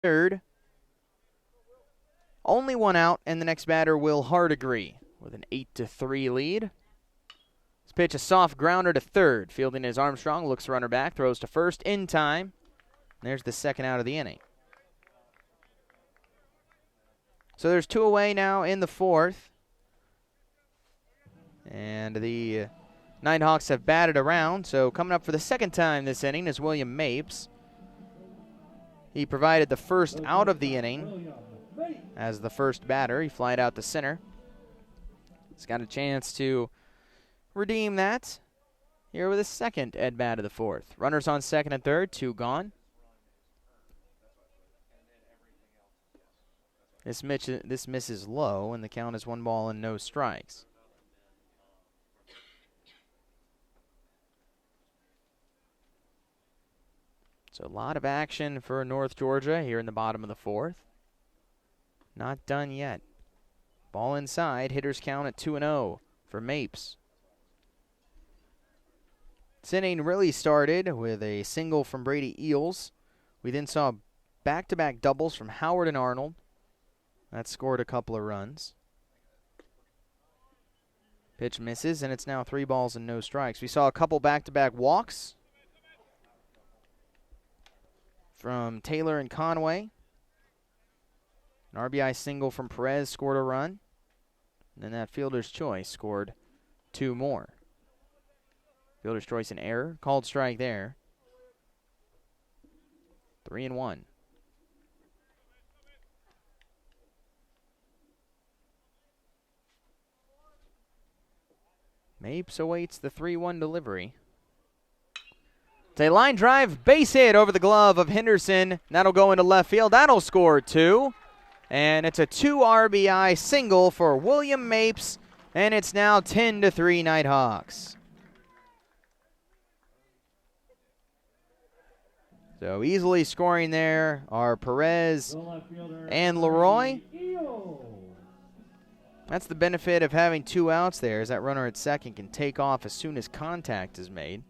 third. Only one out, and the next batter, Will Hardigree, with an 8-3 lead. This pitch, a soft grounder to third. Fielding is Armstrong, looks runner back, throws to first in time. There's the second out of the inning. So there's 2 away now in the fourth. And the Nighthawks have batted around. So coming up for the second time this inning is William Mapes. He provided the first out of the inning as the first batter. He flied out to center. He's got a chance to redeem that here with his second at-bat of the fourth. Runners on second and third, 2 gone. This misses low, and the count is 1 ball and no strikes. So a lot of action for North Georgia here in the bottom of the fourth. Not done yet. Ball inside, hitters count at 2-0 for Mapes. This inning really started with a single from Brady Eels. We then saw back-to-back doubles from Howard and Arnold. That scored a couple of runs. Pitch misses, and it's now 3 balls and no strikes. We saw a couple back-to-back walks from Taylor and Conway. An RBI single from Perez scored a run. And then that fielder's choice scored 2 more. Fielder's choice an error. Called strike there. 3-1. Mapes awaits the 3-1 delivery. It's a line drive base hit over the glove of Henderson. That'll go into left field. That'll score 2. And it's a 2 RBI single for William Mapes. And it's now 10-3 Nighthawks. So easily scoring there are Perez and Leroy. That's the benefit of having 2 outs there, is that runner at second can take off as soon as contact is made.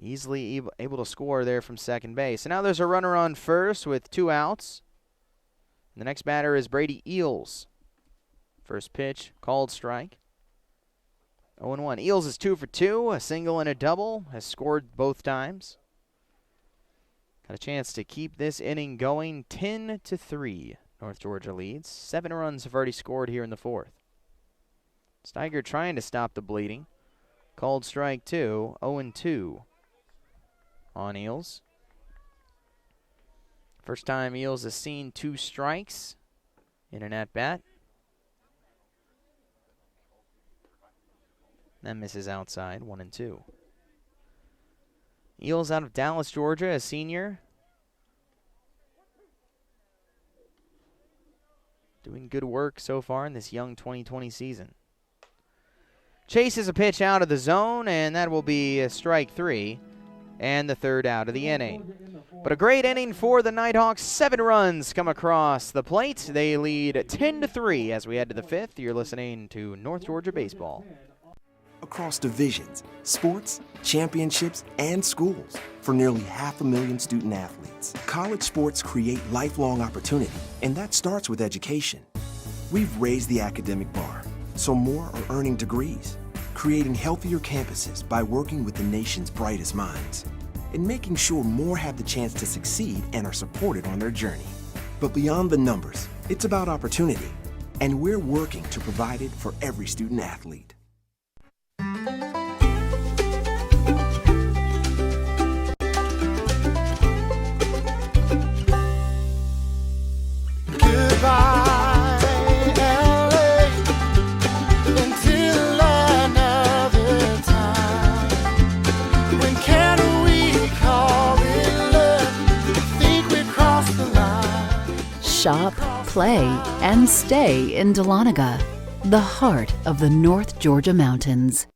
Easily able to score there from second base. And now there's a runner on first with 2 outs. And the next batter is Brady Eels. First pitch, called strike. 0-1. Eels is 2 for 2, a single and a double, has scored both times. Got a chance to keep this inning going. 10-3. North Georgia leads. 7 runs have already scored here in the fourth. Steiger trying to stop the bleeding. Called strike 2. 0-2 on Eels. First time Eels has seen 2 strikes in an at-bat. That misses outside. 1-2. Eels out of Dallas, Georgia, a senior. Doing good work so far in this young 2020 season. Chases a pitch out of the zone, and that will be strike 3 and the third out of the inning. But a great inning for the Nighthawks. 7 runs come across the plate. They lead 10-3 as we head to the fifth. You're listening to North Georgia Baseball. Across divisions, sports, championships, and schools for nearly 500,000 student athletes. College sports create lifelong opportunity, and that starts with education. We've raised the academic bar, so more are earning degrees, creating healthier campuses by working with the nation's brightest minds, and making sure more have the chance to succeed and are supported on their journey. But beyond the numbers, it's about opportunity, and we're working to provide it for every student athlete. Shop, play, and stay in Dahlonega, the heart of the North Georgia mountains.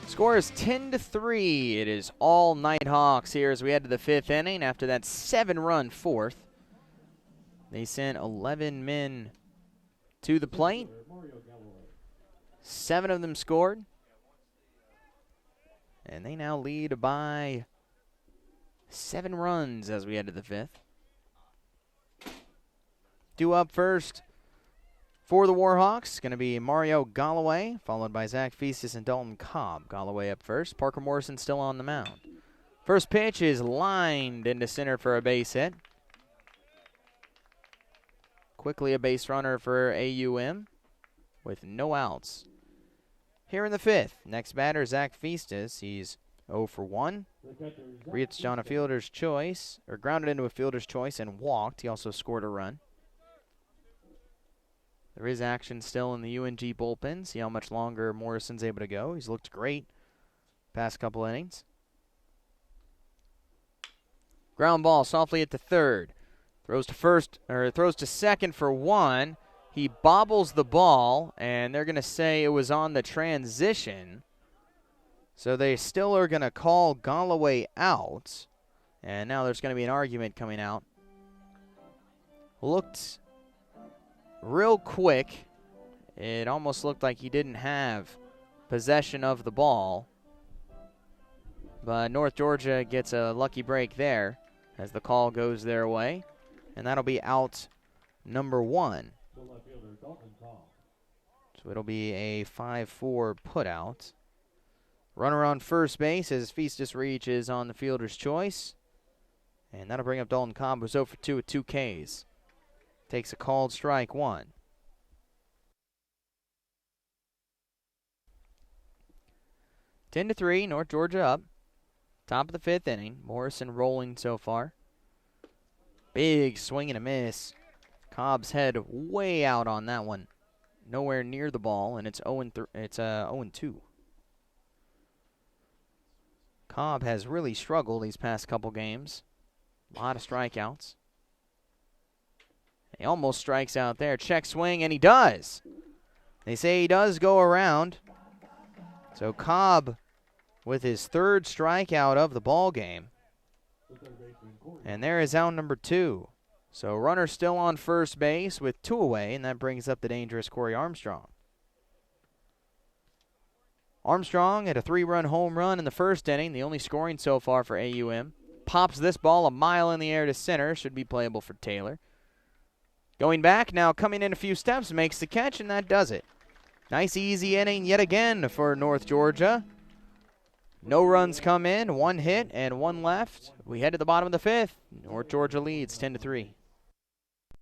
Score is 10-3. It is all Nighthawks here as we head to the fifth inning. After that 7-run fourth, they sent 11 men to the plate. 7 of them scored. And they now lead by 7 runs as we head to the 5th. Due up first for the Warhawks, going to be Mario Galloway, followed by Zach Festus and Dalton Cobb. Galloway up first. Parker Morrison still on the mound. First pitch is lined into center for a base hit. Quickly a base runner for AUM with no outs. Here in the 5th, next batter, Zach Festus. He's 0 for 1. Reached on a fielder's choice, or grounded into a fielder's choice and walked. He also scored a run. There is action still in the UNG bullpen. See how much longer Morrison's able to go. He's looked great past couple innings. Ground ball softly at the 3rd. Throws to second for 1. He bobbles the ball, and they're going to say it was on the transition. So they still are going to call Galloway out. And now there's going to be an argument coming out. Looked real quick. It almost looked like he didn't have possession of the ball. But North Georgia gets a lucky break there as the call goes their way. And that'll be out number 1. So it'll be a 5-4 putout. Runner on first base as Festus reaches on the fielder's choice. And that'll bring up Dalton Cobb, who's 0 for 2 with 2 Ks. Takes a called strike 1. Ten to 3, North Georgia up. Top of the 5th inning. Morrison rolling so far. Big swing and a miss. Cobb's head way out on that one. Nowhere near the ball, and it's 0-2. Cobb has really struggled these past couple games. A lot of strikeouts. He almost strikes out there. Check swing, and he does. They say he does go around. So Cobb with his 3rd strikeout of the ball game. And there is out number 2. So runner still on first base with 2 away, and that brings up the dangerous Corey Armstrong. Armstrong had a 3-run home run in the 1st inning, the only scoring so far for AUM. Pops this ball a mile in the air to center. Should be playable for Taylor. Going back, now coming in a few steps, makes the catch, and that does it. Nice easy inning yet again for North Georgia. No runs come in, 1 hit and 1 left. We head to the bottom of the 5th. North Georgia leads 10-3.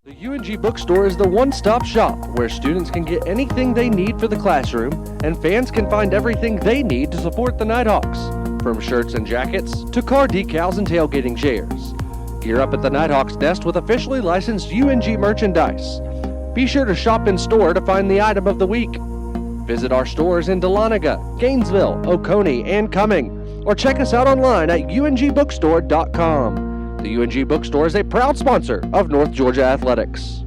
The UNG Bookstore is the one-stop shop where students can get anything they need for the classroom and fans can find everything they need to support the Nighthawks, from shirts and jackets to car decals and tailgating chairs. Gear up at the Nighthawks nest with officially licensed UNG merchandise. Be sure to shop in store to find the item of the week. Visit our stores in Dahlonega, Gainesville, Oconee, and Cumming, or check us out online at ungbookstore.com. The UNG Bookstore is a proud sponsor of North Georgia Athletics.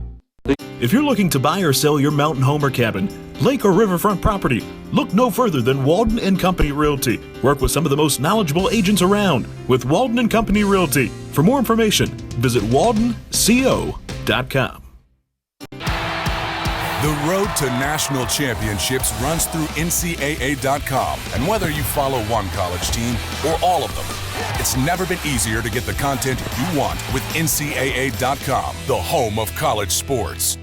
If you're looking to buy or sell your mountain home or cabin, lake or riverfront property, look no further than Walden and Company Realty. Work with some of the most knowledgeable agents around with Walden and Company Realty. For more information, visit waldenco.com. The road to national championships runs through NCAA.com. And whether you follow one college team or all of them, it's never been easier to get the content you want with NCAA.com, the home of college sports.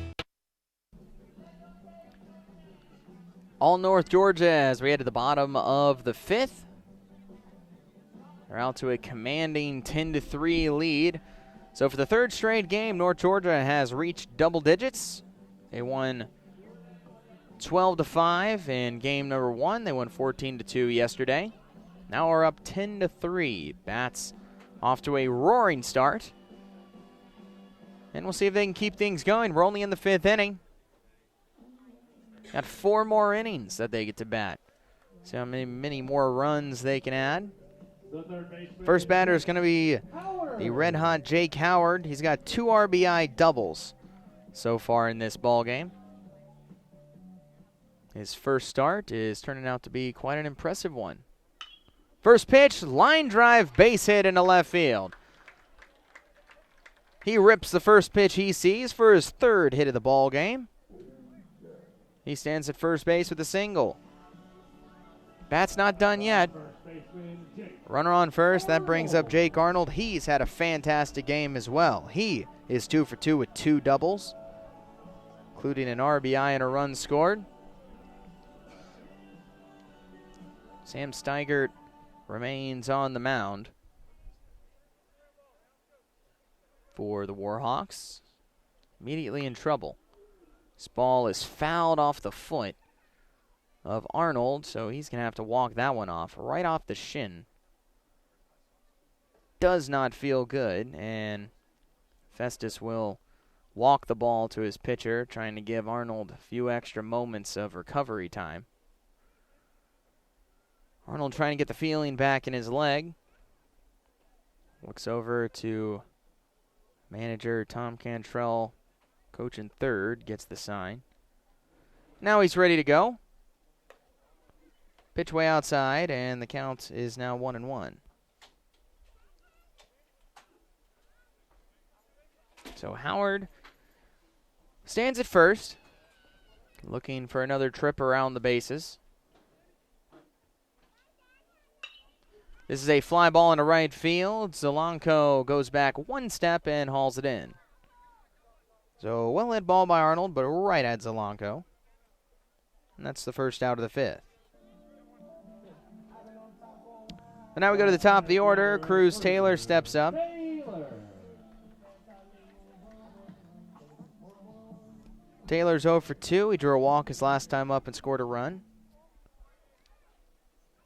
All North Georgia as we head to the bottom of the 5th. They're out to a commanding 10-3 lead. So for the 3rd straight game, North Georgia has reached double digits. They won 12-5 in game number 1. They won 14-2 yesterday. Now we're up 10-3. Bats off to a roaring start. And we'll see if they can keep things going. We're only in the 5th inning. Got 4 more innings that they get to bat. See how many more runs they can add. First batter is going to be the red-hot Jake Howard. He's got 2 RBI doubles so far in this ball game. His first start is turning out to be quite an impressive one. First pitch, line drive, base hit into left field. He rips the first pitch he sees for his 3rd hit of the ball game. He stands at first base with a single. Bat's not done yet. Runner on first, that brings up Jake Arnold. He's had a fantastic game as well. He is 2 for 2 with 2 doubles, including an RBI and a run scored. Sam Steigert remains on the mound for the Warhawks. Immediately in trouble. This ball is fouled off the foot of Arnold, so he's going to have to walk that one off, right off the shin. Does not feel good, and Festus will walk the ball to his pitcher, trying to give Arnold a few extra moments of recovery time. Arnold trying to get the feeling back in his leg. Looks over to manager Tom Cantrell, coach in third, gets the sign. Now he's ready to go. Pitch way outside, and the count is now 1-1. So Howard stands at first, looking for another trip around the bases. This is a fly ball into right field. Zelenko goes back one step and hauls it in. So well-hit ball by Arnold, but right at Zelenko. And that's the first out of the fifth. And now we go to the top of the order. Cruz Taylor steps up. Taylor's 0 for 2. He drew a walk his last time up and scored a run.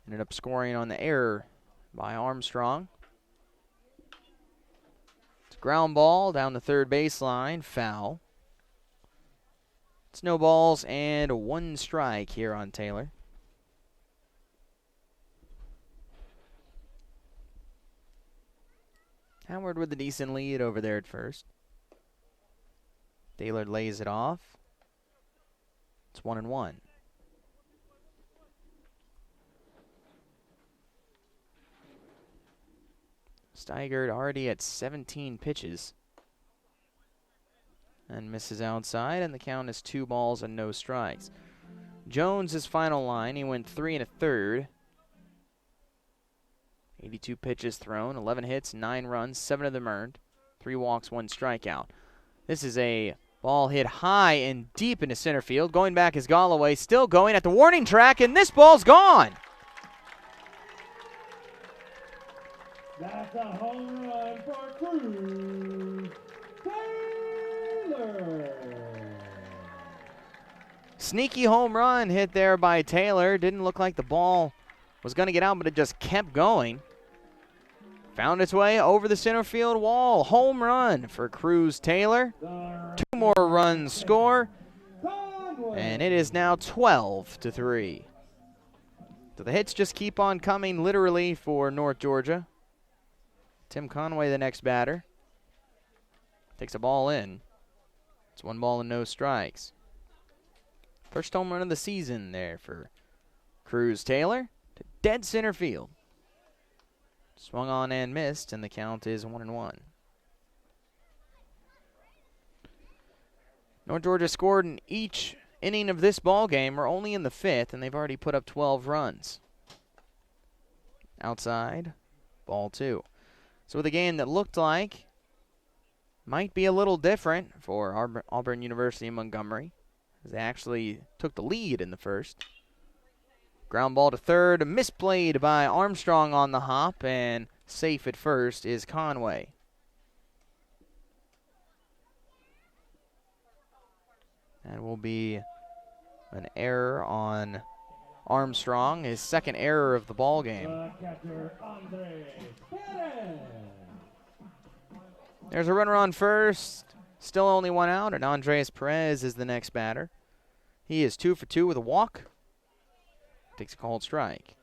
Ended up scoring on the error by Armstrong. It's a ground ball down the third baseline. Foul. It's no balls and 1 strike here on Taylor. Howard with a decent lead over there at first. Taylor lays it off. It's 1-1. Steigert already at 17 pitches. And misses outside, and the count is 2 balls and no strikes. Jones' final line, he went 3 1/3. 82 pitches thrown, 11 hits, 9 runs, 7 of them earned, 3 walks, 1 strikeout. This is a ball hit high and deep into center field. Going back is Galloway, still going at the warning track, and this ball's gone. That's a home run for Cruz Taylor. Sneaky home run hit there by Taylor. Didn't look like the ball was going to get out, but it just kept going. Found its way over the center field wall. Home run for Cruz Taylor. 2 more runs score, and it is now 12-3. So the hits just keep on coming literally for North Georgia. Tim Conway, the next batter, takes a ball in. It's 1 ball and no strikes. First home run of the season there for Cruz Taylor to dead center field. Swung on and missed, and the count is 1-1. North Georgia scored in each inning of this ball game. We're only in the 5th, and they've already put up 12 runs. Outside, ball 2. So with a game that looked like might be a little different for Auburn University Montgomery, as they actually took the lead in the first. Ground ball to third, misplayed by Armstrong on the hop, and safe at first is Conway. That will be an error on Armstrong, his second error of the ball game. There's a runner on first, still only 1 out, and Andres Perez is the next batter. He is 2 for 2 with a walk. Takes a called strike.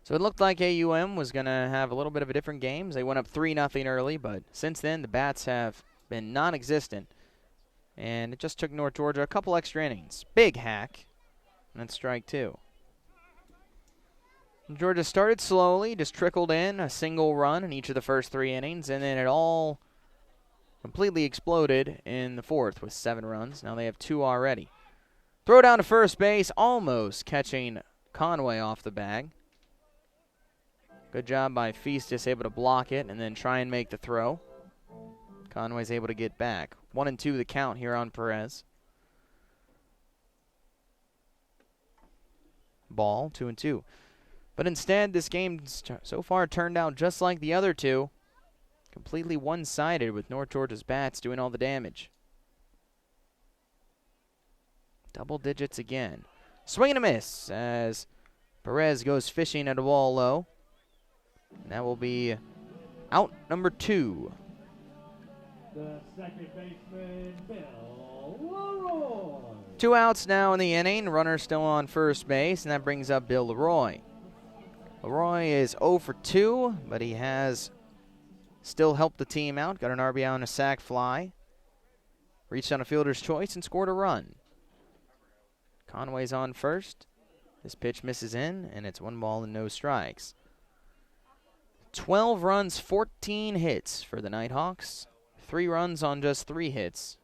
So it looked like AUM was going to have a little bit of a different game. They went up 3-0 early, but since then the bats have been non-existent. And it just took North Georgia a couple extra innings. Big hack. And then strike 2. Georgia started slowly, just trickled in a single run in each of the first 3 innings, and then it all completely exploded in the 4th with 7 runs. Now they have 2 already. Throw down to first base, almost catching Conway off the bag. Good job by Feastus, able to block it and then try and make the throw. Conway's able to get back. 1-2 the count here on Perez. Ball, 2-2. But instead, this game so far turned out just like the other two. Completely one-sided with North Georgia's bats doing all the damage. Double digits again. Swing and a miss as Perez goes fishing at a ball low. And that will be out number 2. The second baseman, Bill Leroy. 2 outs now in the inning. Runner still on first base, and that brings up Bill Leroy. Leroy is 0 for 2, but he has still helped the team out. Got an RBI on a sac fly. Reached on a fielder's choice and scored a run. Conway's on first. This pitch misses in, and it's 1 ball and no strikes. 12 runs, 14 hits for the Nighthawks. 3 runs on just 3 hits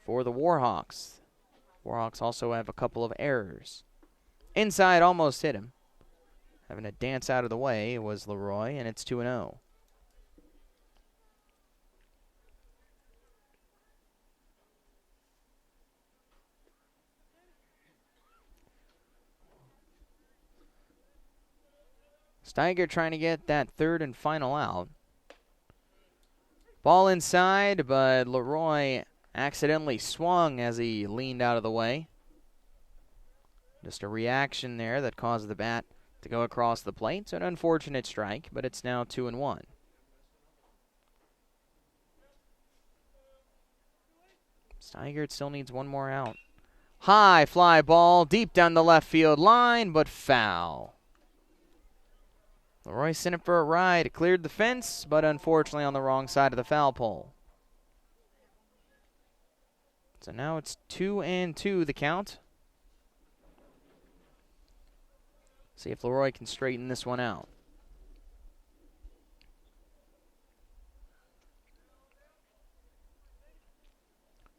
for the Warhawks. Warhawks also have a couple of errors. Inside almost hit him. Having to dance out of the way was Leroy, and it's 2-0. Steiger trying to get that third and final out. Ball inside, but Leroy accidentally swung as he leaned out of the way. Just a reaction there that caused the bat to go across the plate. It's an unfortunate strike, but it's now 2-1. Steiger still needs 1 more out. High fly ball deep down the left field line, but foul. Leroy sent it for a ride. It cleared the fence, but unfortunately on the wrong side of the foul pole. So now it's 2-2 the count. See if Leroy can straighten this one out.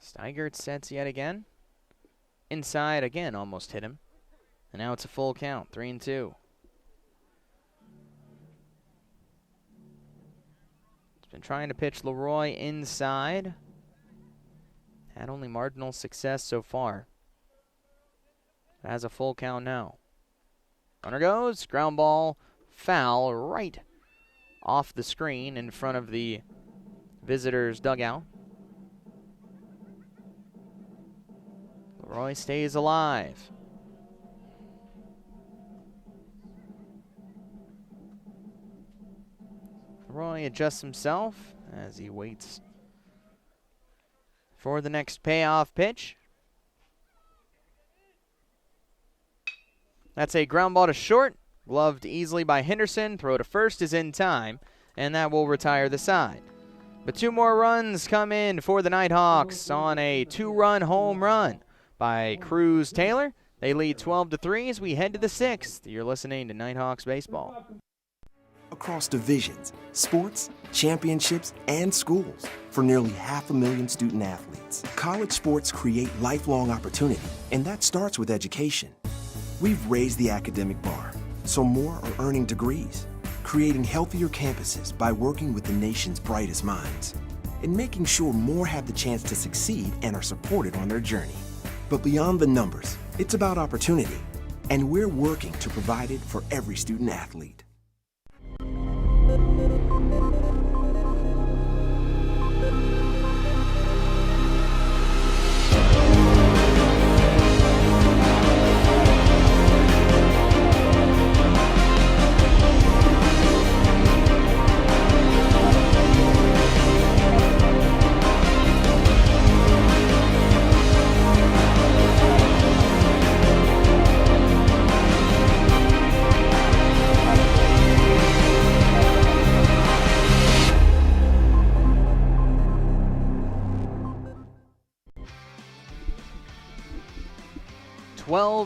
Steiger sets yet again. Inside again, almost hit him. And now it's a full count, 3-2. Been trying to pitch Leroy inside. Had only marginal success so far. It has a full count now. Runner goes, ground ball, foul, right off the screen in front of the visitors' dugout. Leroy stays alive. Leroy adjusts himself as he waits for the next payoff pitch. That's a ground ball to short, gloved easily by Henderson. Throw to first is in time, and that will retire the side. But 2 more runs come in for the Nighthawks on a 2-run home run by Cruz Taylor. They lead 12-3 as we head to the 6th. You're listening to Nighthawks Baseball. Across divisions, sports, championships, and schools for nearly 500,000 student athletes. College sports create lifelong opportunity, and that starts with education. We've raised the academic bar, so more are earning degrees, creating healthier campuses by working with the nation's brightest minds, and making sure more have the chance to succeed and are supported on their journey. But beyond the numbers, it's about opportunity, and we're working to provide it for every student athlete.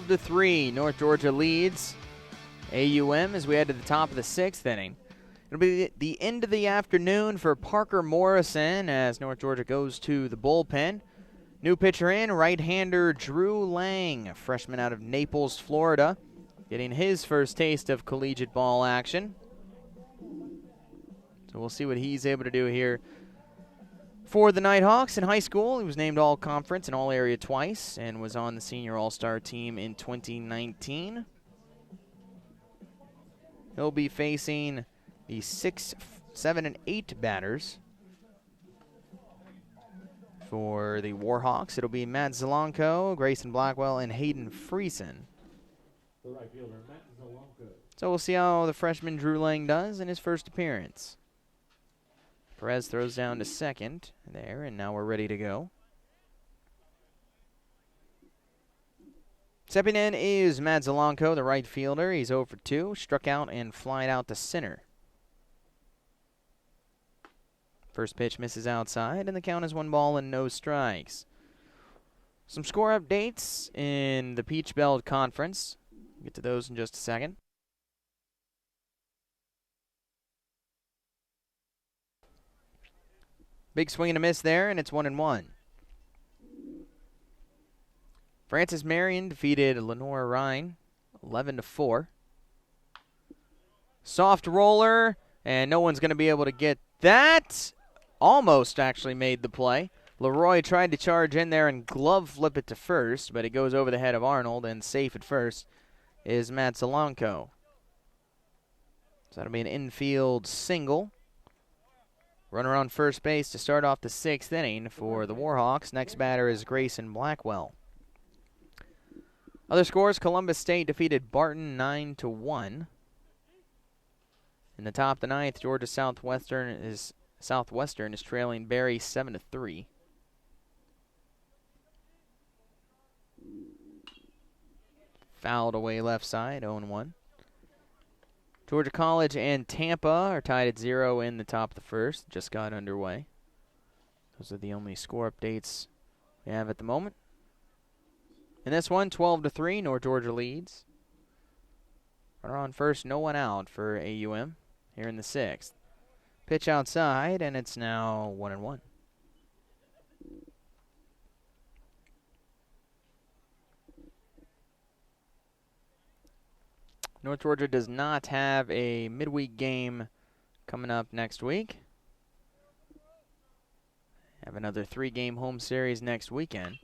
To 3, North Georgia leads AUM as we head to the top of the 6th inning. It'll be the end of the afternoon for Parker Morrison as North Georgia goes to the bullpen. New pitcher in, right-hander Drew Lang, a freshman out of Naples, Florida. getting his first taste of collegiate ball action. So we'll see what he's able to do here for the Nighthawks. In high school, he was named All-Conference and All-Area twice and was on the Senior All-Star team in 2019. He'll be facing the 6, 7, and 8 batters for the Warhawks. It'll be Matt Zelenko, Grayson Blackwell, and Hayden Friesen. The right fielder, Matt Zelenko. So we'll see how the freshman Drew Lang does in his first appearance. Perez throws down to second there, and now we're ready to go. Stepping in is Matt Zelenko, the right fielder. He's 0 for 2, struck out and flied out to center. First pitch misses outside, and the count is 1 ball and no strikes. Some score updates in the Peach Belt Conference. We'll get to those in just a second. Big swing and a miss there, and it's 1-1. Francis Marion defeated Lenore Rhine 11-4. Soft roller, and no one's going to be able to get that. Almost actually made the play. Leroy tried to charge in there and glove flip it to first, but it goes over the head of Arnold, and safe at first is Matt Zelenko. So that'll be an infield single. Runner on first base to start off the 6th inning for the Warhawks. Next batter is Grayson Blackwell. Other scores, Columbus State defeated Barton 9-1. In the top of the 9th, Georgia Southwestern is trailing Berry 7-3. Fouled away left side, 0-1. Georgia College and Tampa are tied at 0 in the top of the first. Just got underway. Those are the only score updates we have at the moment. In this one, 12-3, North Georgia leads. Runner on first, no one out for AUM here in the 6th. Pitch outside, and it's now 1-1. North Georgia does not have a midweek game coming up next week. Have another 3-game home series next weekend.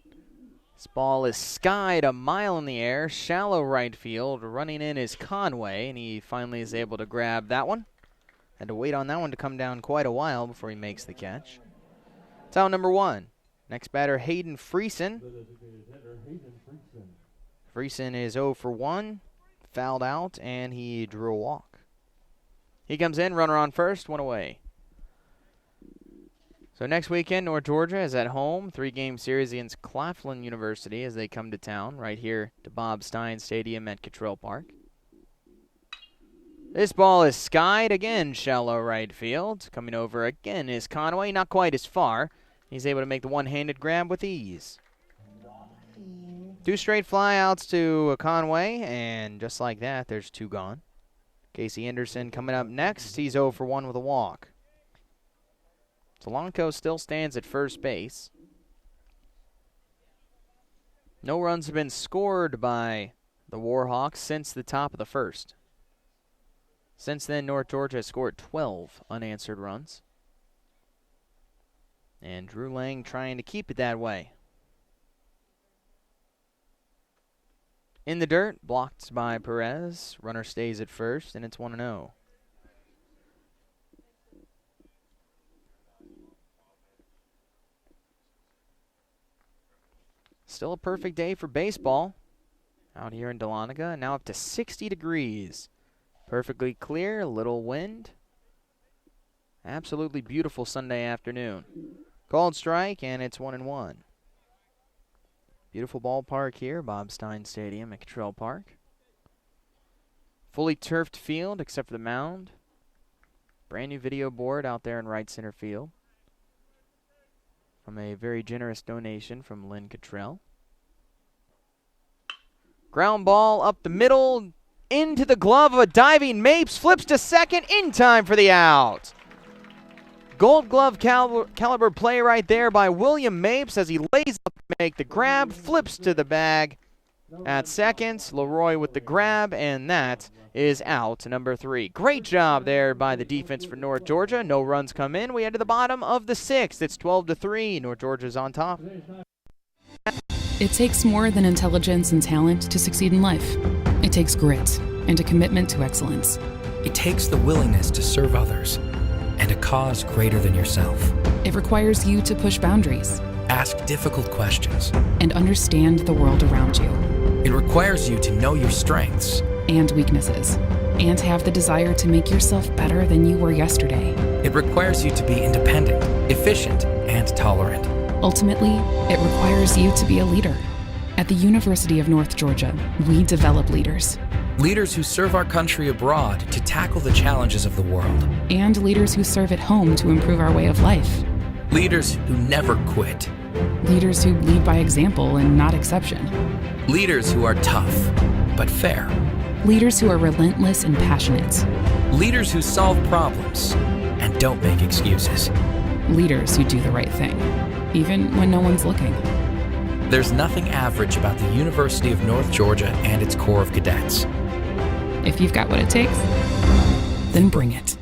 This ball is skied a mile in the air, shallow right field. Running in is Conway, and he finally is able to grab that one. Had to wait on that one to come down quite a while before he makes the catch. It's out number 1. Next batter, Hayden Friesen. Friesen is 0 for 1. Fouled out, and he drew a walk. He comes in, runner on first, 1 away. So next weekend, North Georgia is at home. 3-game series against Claflin University as they come to town right here to Bob Stein Stadium at Cottrell Park. This ball is skied again, shallow right field. Coming over again is Conway, not quite as far. He's able to make the one-handed grab with ease. 2 straight flyouts to Conway, and just like that, there's 2 gone. Casey Anderson coming up next. He's 0 for 1 with a walk. Zelenko still stands at first base. No runs have been scored by the Warhawks since the top of the first. Since then, North Georgia has scored 12 unanswered runs. And Drew Lang trying to keep it that way. In the dirt, blocked by Perez. Runner stays at first, and it's 1-0. Still a perfect day for baseball out here in Dahlonega. Now up to 60 degrees. Perfectly clear, a little wind. Absolutely beautiful Sunday afternoon. Called strike, and it's 1-1. Beautiful ballpark here, Bob Stein Stadium at Cottrell Park. Fully turfed field except for the mound. Brand new video board out there in right center field. From a very generous donation from Lynn Cottrell. Ground ball up the middle, into the glove of a diving Mapes, flips to second in time for the out. Gold glove caliber play right there by William Mapes as he lays up to make the grab, flips to the bag, at second. Leroy with the grab, and that is out, number 3. Great job there by the defense for North Georgia. No runs come in. We head to the bottom of the 6th. It's 12-3. North Georgia's on top. It takes more than intelligence and talent to succeed in life. It takes grit and a commitment to excellence. It takes the willingness to serve others and a cause greater than yourself. It requires you to push boundaries, Ask difficult questions. and understand the world around you It requires you to know your strengths. and weaknesses, and have the desire to make yourself better than you were yesterday. It requires you to be independent, efficient, and tolerant. Ultimately, it requires you to be a leader. At the University of North Georgia, we develop leaders, Leaders who serve our country abroad to tackle the challenges of the world. and leaders who serve at home to improve our way of life. Leaders who never quit. Leaders who lead by example and not exception. Leaders who are tough, but fair. Leaders who are relentless and passionate. Leaders who solve problems and don't make excuses. Leaders who do the right thing, even when no one's looking. There's nothing average about the University of North Georgia and its Corps of Cadets. If you've got what it takes, then bring it.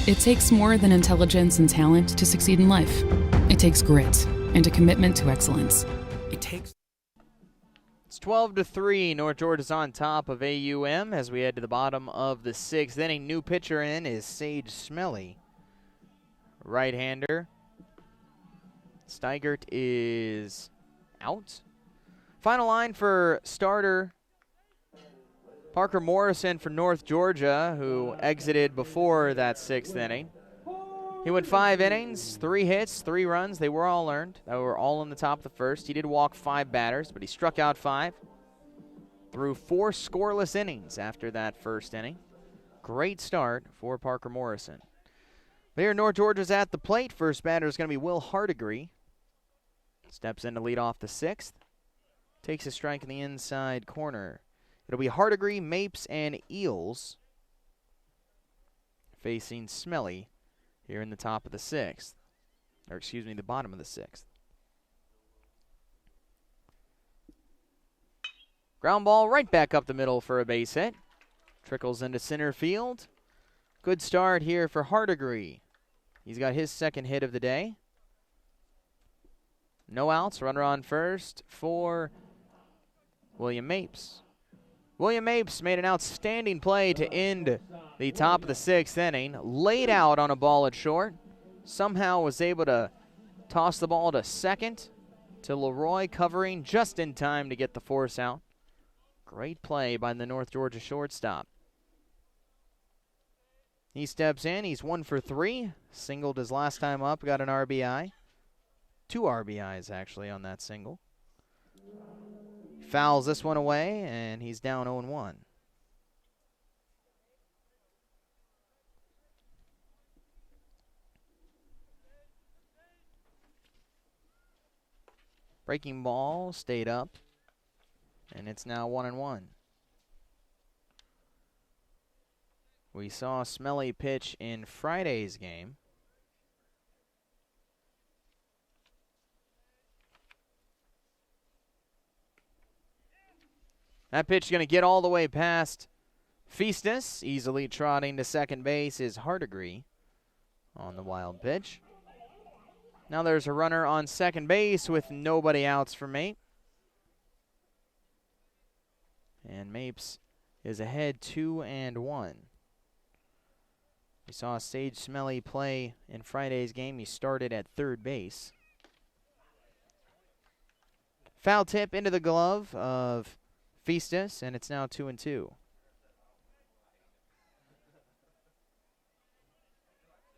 It takes more than intelligence and talent to succeed in life. It takes grit and a commitment to excellence. It takes It's 12-3. North Georgia's on top of AUM as we head to the bottom of the 6th inning. New pitcher in is Sage Smelly, right-hander. Steigert is out. Final line for starter Parker Morrison for North Georgia, who exited before that 6th inning. He went 5 innings, 3 hits, 3 runs. They were all earned. They were all in the top of the first. He did walk 5 batters, but he struck out 5. Threw 4 scoreless innings after that first inning. Great start for Parker Morrison. There, North Georgia's at the plate. First batter is going to be Will Hardigree. Steps in to lead off the 6th. Takes a strike in the inside corner. It'll be Hardigree, Mapes, and Eels facing Smelly here in the top of the 6th. Or excuse me, the bottom of the 6th. Ground ball right back up the middle for a base hit. Trickles into center field. Good start here for Hardigree. He's got his 2nd hit of the day. No outs, runner on first for William Mapes. William Mapes made an outstanding play to end the top of the 6th inning. Laid out on a ball at short. Somehow was able to toss the ball to second to Leroy, covering just in time to get the force out. Great play by the North Georgia shortstop. He steps in. He's 1 for 3. Singled his last time up. Got an RBI. 2 RBIs, actually, on that single. Fouls this one away, and he's down 0-1. Breaking ball stayed up, and it's now 1-1. We saw Smelly pitch in Friday's game. That pitch is going to get all the way past Festus. Easily trotting to second base is Hardigree on the wild pitch. Now there's a runner on second base with nobody outs for Mape. And Mapes is ahead 2-1. We saw Sage Smelly play in Friday's game. He started at third base. Foul tip into the glove of Festus, and it's now 2-2.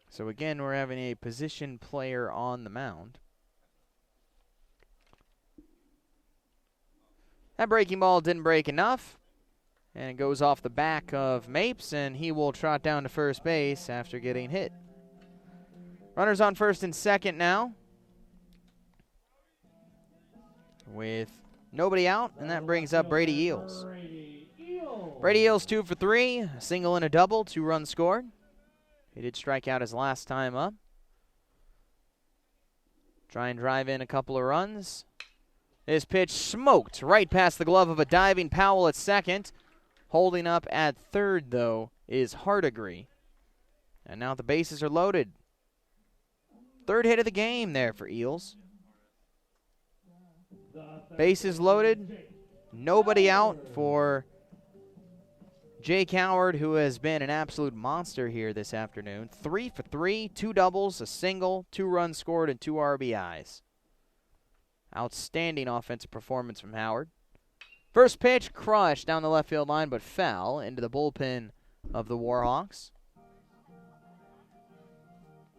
So again, we're having a position player on the mound. That breaking ball didn't break enough, and it goes off the back of Mapes, and he will trot down to first base after getting hit. Runners on first and second now, with nobody out, and that brings up Brady Eels. Brady Eels 2 for 3, a single and a double, 2 runs scored. He did strike out his last time up. Try and drive in a couple of runs. This pitch smoked right past the glove of a diving Powell at second. Holding up at third, though, is Hardigree. And now the bases are loaded. Third hit of the game there for Eels. Bases loaded. Nobody out for Jake Howard, who has been an absolute monster here this afternoon. 3 for 3, 2 doubles, a single, 2 runs scored, and 2 RBIs. Outstanding offensive performance from Howard. First pitch crushed down the left field line, but fell into the bullpen of the Warhawks.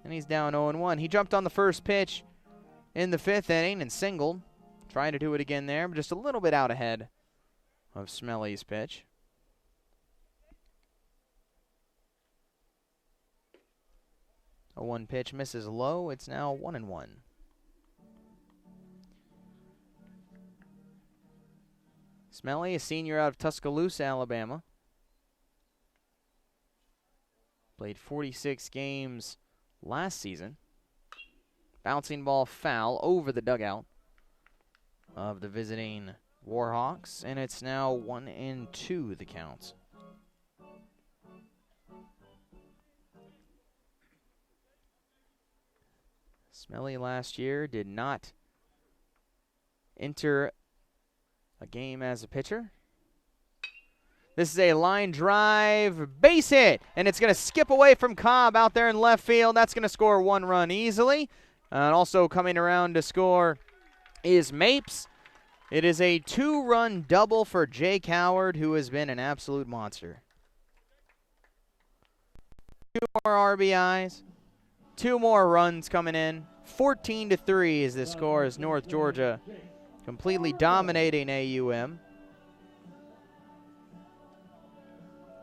And he's down 0-1. He jumped on the first pitch in the 5th inning and singled. Trying to do it again there, but just a little bit out ahead of Smelly's pitch. A 1 pitch misses low. It's now 1-1. Smelly, a senior out of Tuscaloosa, Alabama. Played 46 games last season. Bouncing ball foul over the dugout of the visiting Warhawks, and it's now 1-2 the count. Smelly last year did not enter a game as a pitcher. This is a line drive, base hit, and it's going to skip away from Cobb out there in left field. That's going to score 1 run easily. And also coming around to score is Mapes. It is a 2-run double for Jake Howard, who has been an absolute monster. 2 more RBIs, 2 more runs coming in. 14-3 is the score as North Georgia completely dominating AUM.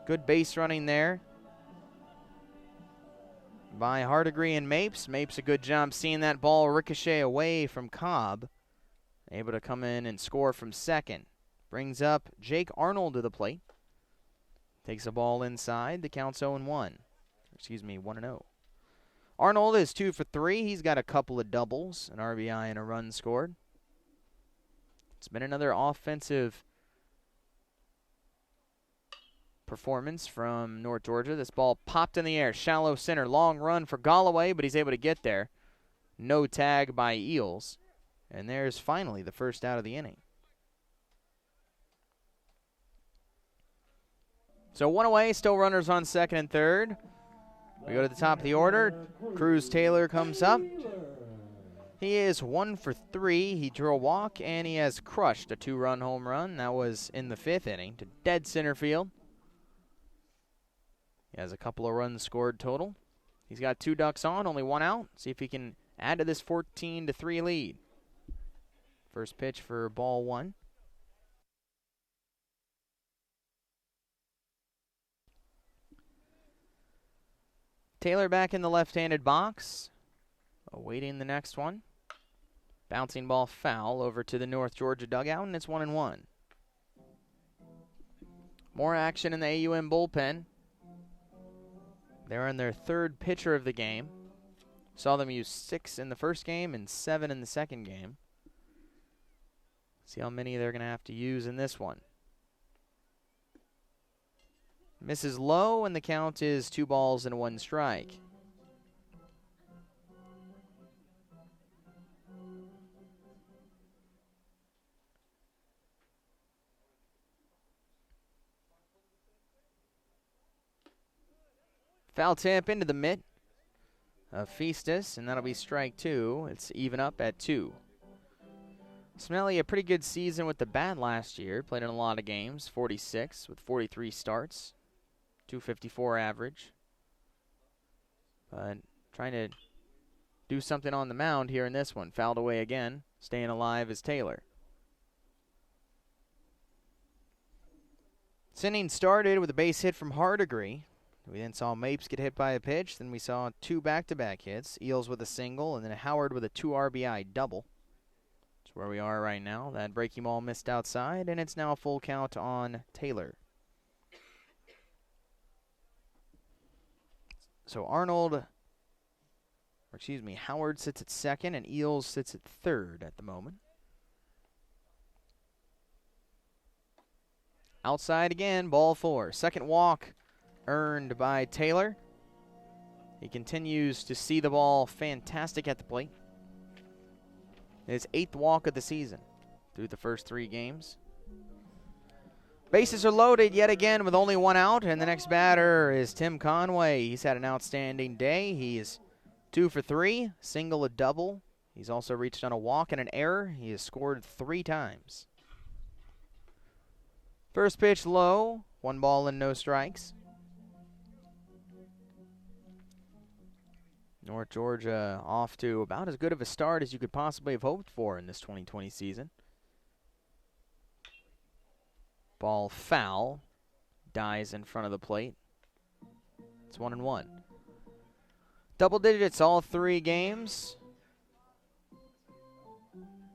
Good base running there by Hardigree and Mapes. Mapes a good job seeing that ball ricochet away from Cobb. Able to come in and score from second. Brings up Jake Arnold to the plate. Takes a ball inside. The count's 0-1. Excuse me, 1-0. Arnold is 2 for 3. He's got a couple of doubles, an RBI, and a run scored. It's been another offensive performance from North Georgia. This ball popped in the air. Shallow center. Long run for Galloway, but he's able to get there. No tag by Eels. And there's finally the first out of the inning. So 1 away, still runners on second and third. We go to the top of the order. Cruz Taylor comes up. He is 1 for 3. He drew a walk, and he has crushed a 2-run home run. That was in the 5th inning to dead center field. He has a couple of runs scored total. He's got 2 ducks on, only 1 out. See if he can add to this 14-3 lead. First pitch for ball 1. Taylor back in the left-handed box, awaiting the next one. Bouncing ball foul over to the North Georgia dugout, and it's 1-1. More action in the AUM bullpen. They're on their 3rd pitcher of the game. Saw them use 6 in the first game and 7 in the second game. See how many they're going to have to use in this one. Misses low, and the count is 2 balls and 1 strike. Foul tip into the mitt of Festus, and that'll be strike 2. It's even up at 2. Smelly, a pretty good season with the bat last year. Played in a lot of games, 46 with 43 starts, 254 average. But trying to do something on the mound here in this one. Fouled away again. Staying alive is Taylor. This inning started with a base hit from Hardigree. We then saw Mapes get hit by a pitch. Then we saw 2 back-to-back hits. Eels with a single, and then Howard with a 2 RBI double. That's where we are right now. That breaking ball missed outside, and it's now a full count on Taylor. So Howard sits at second, and Eels sits at third at the moment. Outside again, ball 4. Second walk earned by Taylor. He continues to see the ball fantastic at the plate. His 8th walk of the season through the first 3 games. Bases are loaded yet again with only 1 out, and the next batter is Tim Conway. He's had an outstanding day. He is 2 for 3, single, a double. He's also reached on a walk and an error. He has scored 3 times. First pitch low, 1 ball and no strikes. North Georgia off to about as good of a start as you could possibly have hoped for in this 2020 season. Ball foul, dies in front of the plate. It's 1-1. Double digits all 3 games.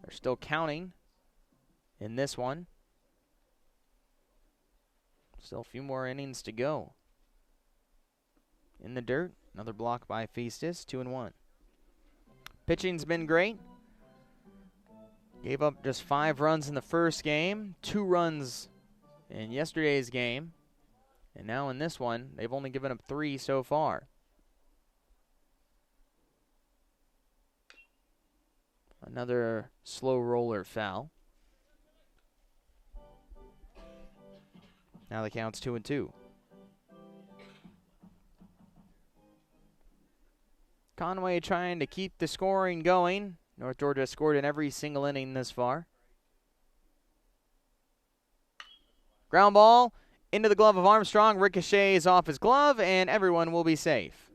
They're still counting in this one. Still a few more innings to go. In the dirt, another block by Festus, 2-1. Pitching's been great. Gave up just 5 runs in the first game, 2 runs in yesterday's game, and now in this one, they've only given up 3 so far. Another slow roller foul. Now the count's 2-2. Conway trying to keep the scoring going. North Georgia has scored in every single inning this far. Ground ball into the glove of Armstrong. Ricochets off his glove, and everyone will be safe.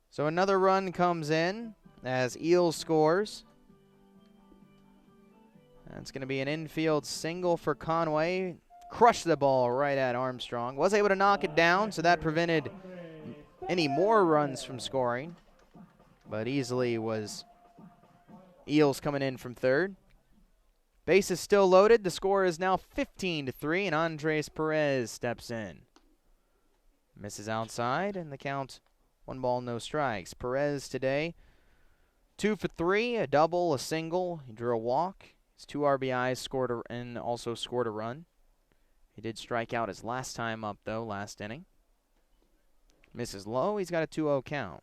So another run comes in as Eels scores. That's going to be an infield single for Conway. Crushed the ball right at Armstrong. Was able to knock it down, so that prevented any more runs from scoring. But easily was Eels coming in from third. Base is still loaded. The score is now 15-3, and Andres Perez steps in. Misses outside, and the count 1 ball, no strikes. Perez today, 2 for 3, a double, a single. He drew a walk. His 2 RBIs and also scored a run. He did strike out his last time up, though, last inning. Misses low. He's got a 2-0 count.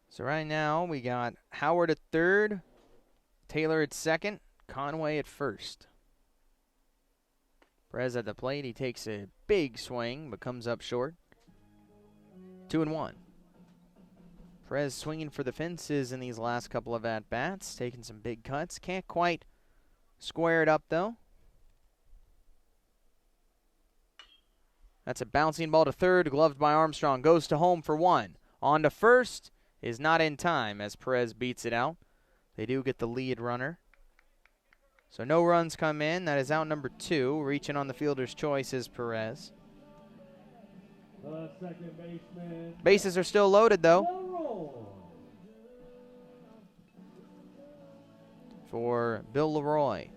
So right now we got Howard at third, Taylor at second, Conway at first. Perez at the plate. He takes a big swing but comes up short. 2-1. Perez swinging for the fences in these last couple of at-bats, taking some big cuts. Can't quite square it up, though. That's a bouncing ball to third, gloved by Armstrong. Goes to home for 1. On to first, is not in time as Perez beats it out. They do get the lead runner. So no runs come in. That is out number 2. Reaching on the fielder's choice is Perez. Second baseman. Bases are still loaded, though. For Bill Leroy.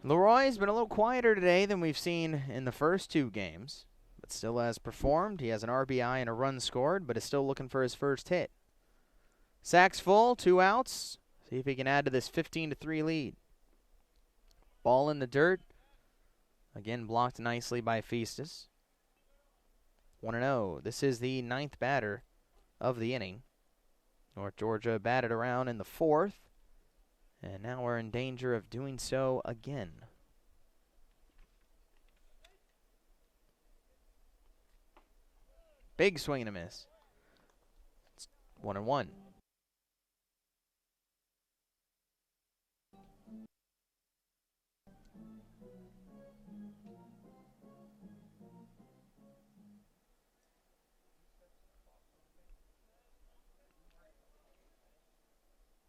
Leroy's been a little quieter today than we've seen in the first 2 games, but still has performed. He has an RBI and a run scored, but is still looking for his first hit. Sacks full, 2 outs. See if he can add to this 15-3 lead. Ball in the dirt. Again, blocked nicely by Festus. 1-0. This is the 9th batter of the inning. North Georgia batted around in the 4th. And now we're in danger of doing so again. Big swing and a miss. It's 1-1.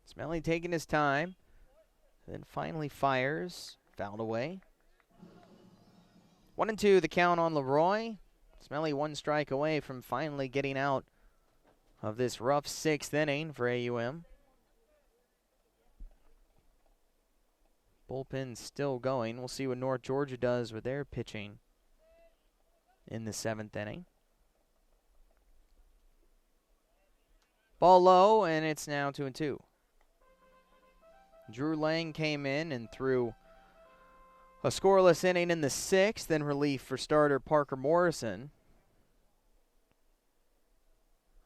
Smelly taking his time. Then finally fires. Fouled away. 1-2 the count on Leroy. Smelly 1 strike away from finally getting out of this rough 6th inning for AUM. Bullpen's still going. We'll see what North Georgia does with their pitching in the 7th inning. Ball low, and it's now 2-2. Drew Lang came in and threw a scoreless inning in the 6th, then relief for starter Parker Morrison.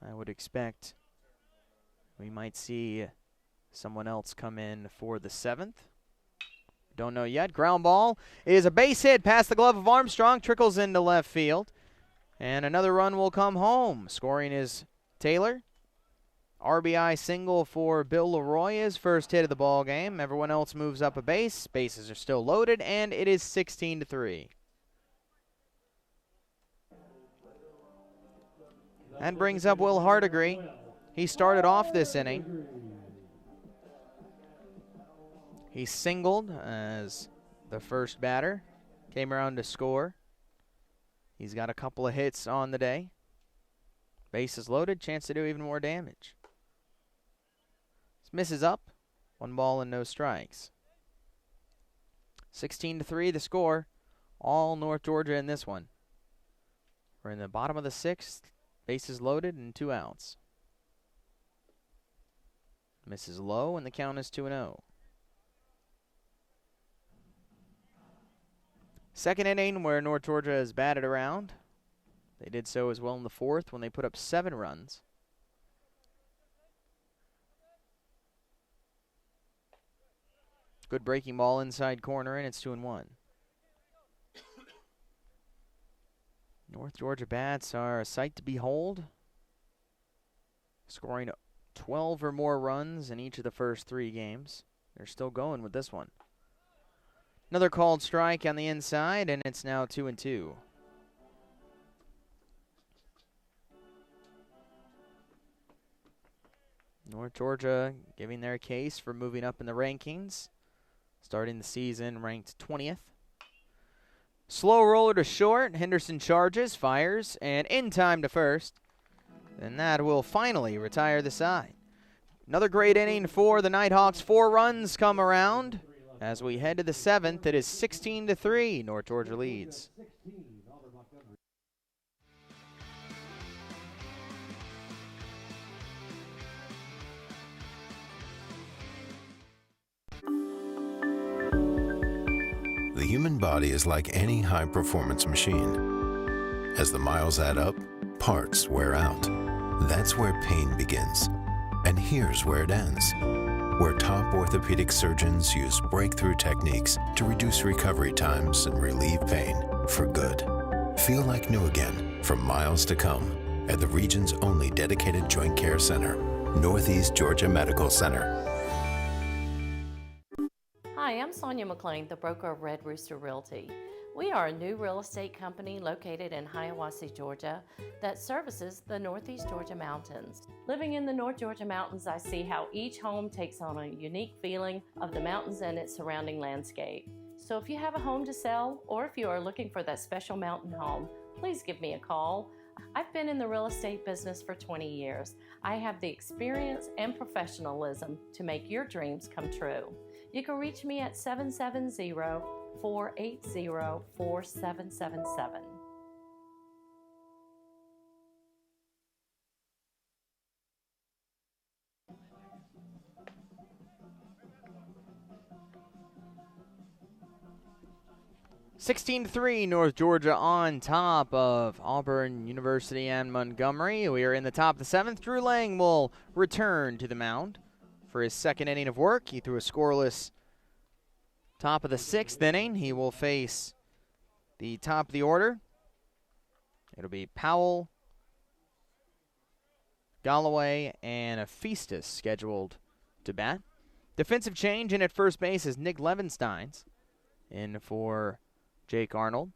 I would expect we might see someone else come in for the 7th. Don't know yet. Ground ball is a base hit past the glove of Armstrong, trickles into left field. And another run will come home. Scoring is Taylor. RBI single for Bill Leroy, his first hit of the ball game. Everyone else moves up a base. Bases are still loaded, and it is 16-3. That brings up Will Hardigree. He started off this inning. He singled as the first batter. Came around to score. He's got a couple of hits on the day. Bases loaded, chance to do even more damage. Misses up. 1 ball and no strikes. 16-3 the score. All North Georgia in this one. We're in the bottom of the 6th. Bases loaded and 2 outs. Misses low, and the count is 2-0. Second inning where North Georgia has batted around. They did so as well in the 4th when they put up 7 runs. Good breaking ball inside corner, and it's 2-1. North Georgia bats are a sight to behold, scoring 12 or more runs in each of the first 3 games. They're still going with this one. Another called strike on the inside, and it's now 2-2. North Georgia giving their case for moving up in the rankings. Starting the season ranked 20th. Slow roller to short. Henderson charges, fires, and in time to first. And that will finally retire the side. Another great inning for the Nighthawks. 4 runs come around. As we head to the 7th, it is 16-3. North Georgia leads. The human body is like any high-performance machine. As the miles add up, parts wear out. That's where pain begins. And here's where it ends. Where top orthopedic surgeons use breakthrough techniques to reduce recovery times and relieve pain for good. Feel like new again for miles to come at the region's only dedicated joint care center, Northeast Georgia Medical Center. Hi, I'm Sonia McLean, the broker of Red Rooster Realty. We are a new real estate company located in Hiawassee, Georgia, that services the Northeast Georgia mountains. Living in the North Georgia mountains, I see how each home takes on a unique feeling of the mountains and its surrounding landscape. So if you have a home to sell, or if you are looking for that special mountain home, please give me a call. I've been in the real estate business for 20 years. I have the experience and professionalism to make your dreams come true. You can reach me at 770-480-4777. North Georgia on top of Auburn University and Montgomery. We are in the top of the 7th. Drew Lang will return to the mound for his second inning of work. He threw a scoreless top of the 6th inning. He will face the top of the order. It'll be Powell, Galloway, and Festus scheduled to bat. Defensive change in at first base is Nick Levensteins in for Jake Arnold.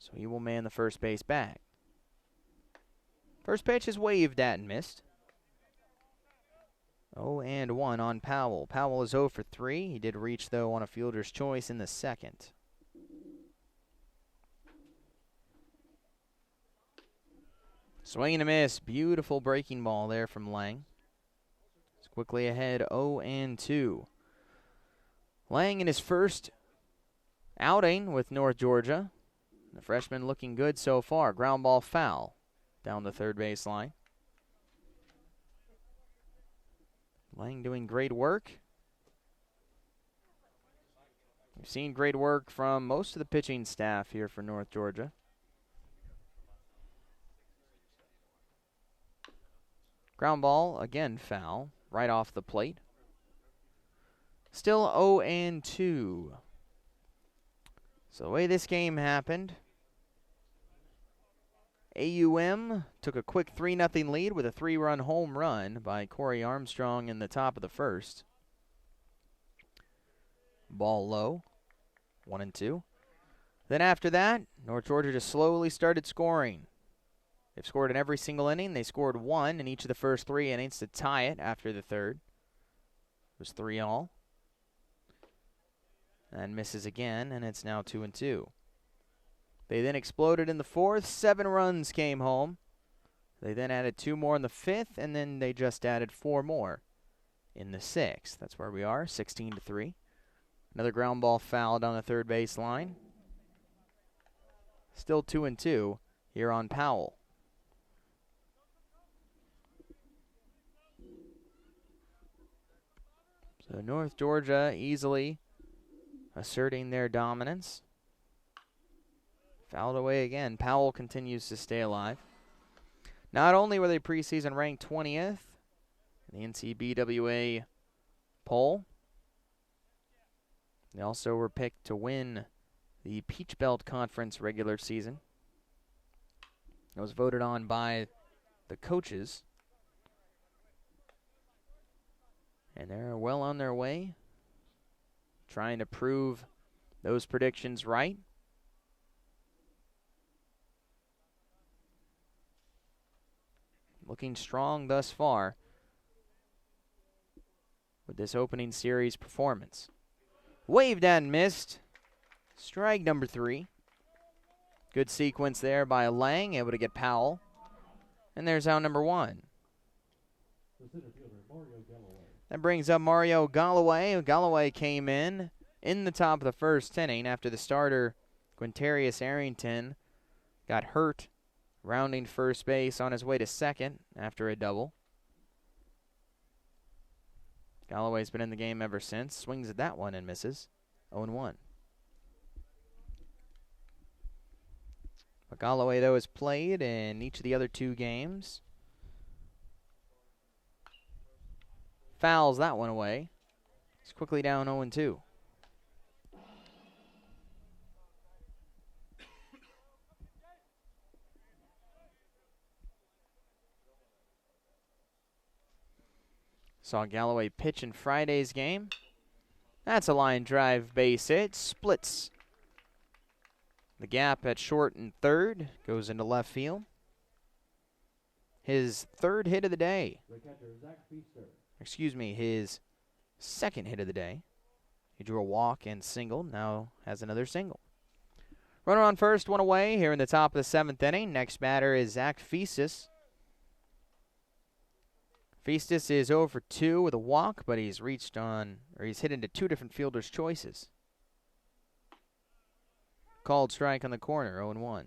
So he will man the first base bag. First pitch is waved at and missed. 0-1 on Powell. Powell is 0 for 3. He did reach, though, on a fielder's choice in the 2nd. Swing and a miss. Beautiful breaking ball there from Lang. It's quickly ahead, 0-2. Lang in his first outing with North Georgia. The freshman looking good so far. Ground ball foul down the third baseline. Lang doing great work. We've seen great work from most of the pitching staff here for North Georgia. Ground ball, again foul, right off the plate. Still 0-2. So the way this game happened, AUM took a quick 3-0 lead with a 3-run home run by Corey Armstrong in the top of the first. Ball low, 1-2. Then after that, North Georgia just slowly started scoring. They've scored in every single inning. They scored 1 in each of the first 3 innings to tie it after the third. It was 3-all. And misses again, and it's now 2-2. They then exploded in the fourth. 7 runs came home. They then added 2 more in the fifth, and then they just added 4 more in the sixth. That's where we are, 16-3. Another ground ball fouled on the third base line. Still 2-2 here on Powell. So North Georgia easily asserting their dominance. Fouled away again. Powell continues to stay alive. Not only were they preseason ranked 20th in the NCBWA poll, they also were picked to win the Peach Belt Conference regular season. It was voted on by the coaches. And they're well on their way, trying to prove those predictions right. Looking strong thus far with this opening series performance. Waved and missed. Strike number 3. Good sequence there by Lang, able to get Powell. And there's out number 1. That brings up Mario Galloway. Galloway came in the top of the first inning after the starter, Quintarius Arrington, got hurt rounding first base on his way to second after a double. Galloway's been in the game ever since. Swings at that one and misses. 0-1. But Galloway, though, has played in each of the other 2 games. Fouls that one away. He's quickly down 0-2. Saw Galloway pitch in Friday's game. That's a line drive base hit. Splits the gap at short and third. Goes into left field. His third hit of the day. Excuse me, his second hit of the day. He drew a walk and singled. Now has another single. Runner on first, 1 away here in the top of the 7th inning. Next batter is Zach Festus. Festus is 0 for 2 with a walk, but he's he's hit into 2 different fielders' choices. Called strike on the corner, 0-1.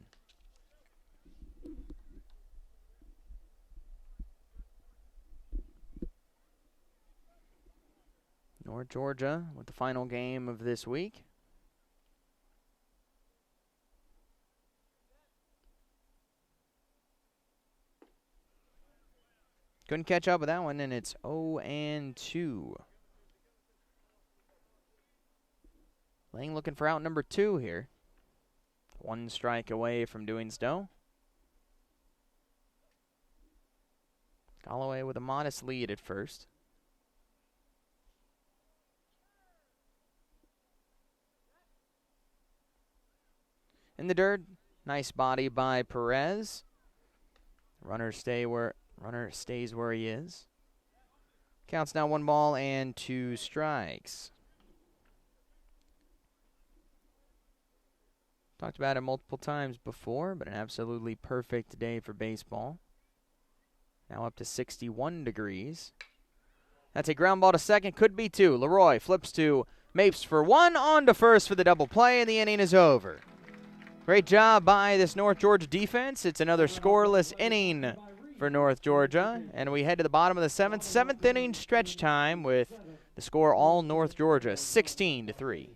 North Georgia with the final game of this week. Couldn't catch up with that one, and it's 0-2. Lang looking for out number 2 here. 1 strike away from doing so. Galloway with a modest lead at first. In the dirt, nice body by Perez. Runner stays where he is. Counts now 1 ball and 2 strikes. Talked about it multiple times before, but an absolutely perfect day for baseball. Now up to 61 degrees. That's a ground ball to second, could be 2. Leroy flips to Mapes for 1, on to first for the double play, and the inning is over. Great job by this North Georgia defense. It's another scoreless inning for North Georgia. And we head to the bottom of the seventh inning stretch time with the score all North Georgia, 16-3.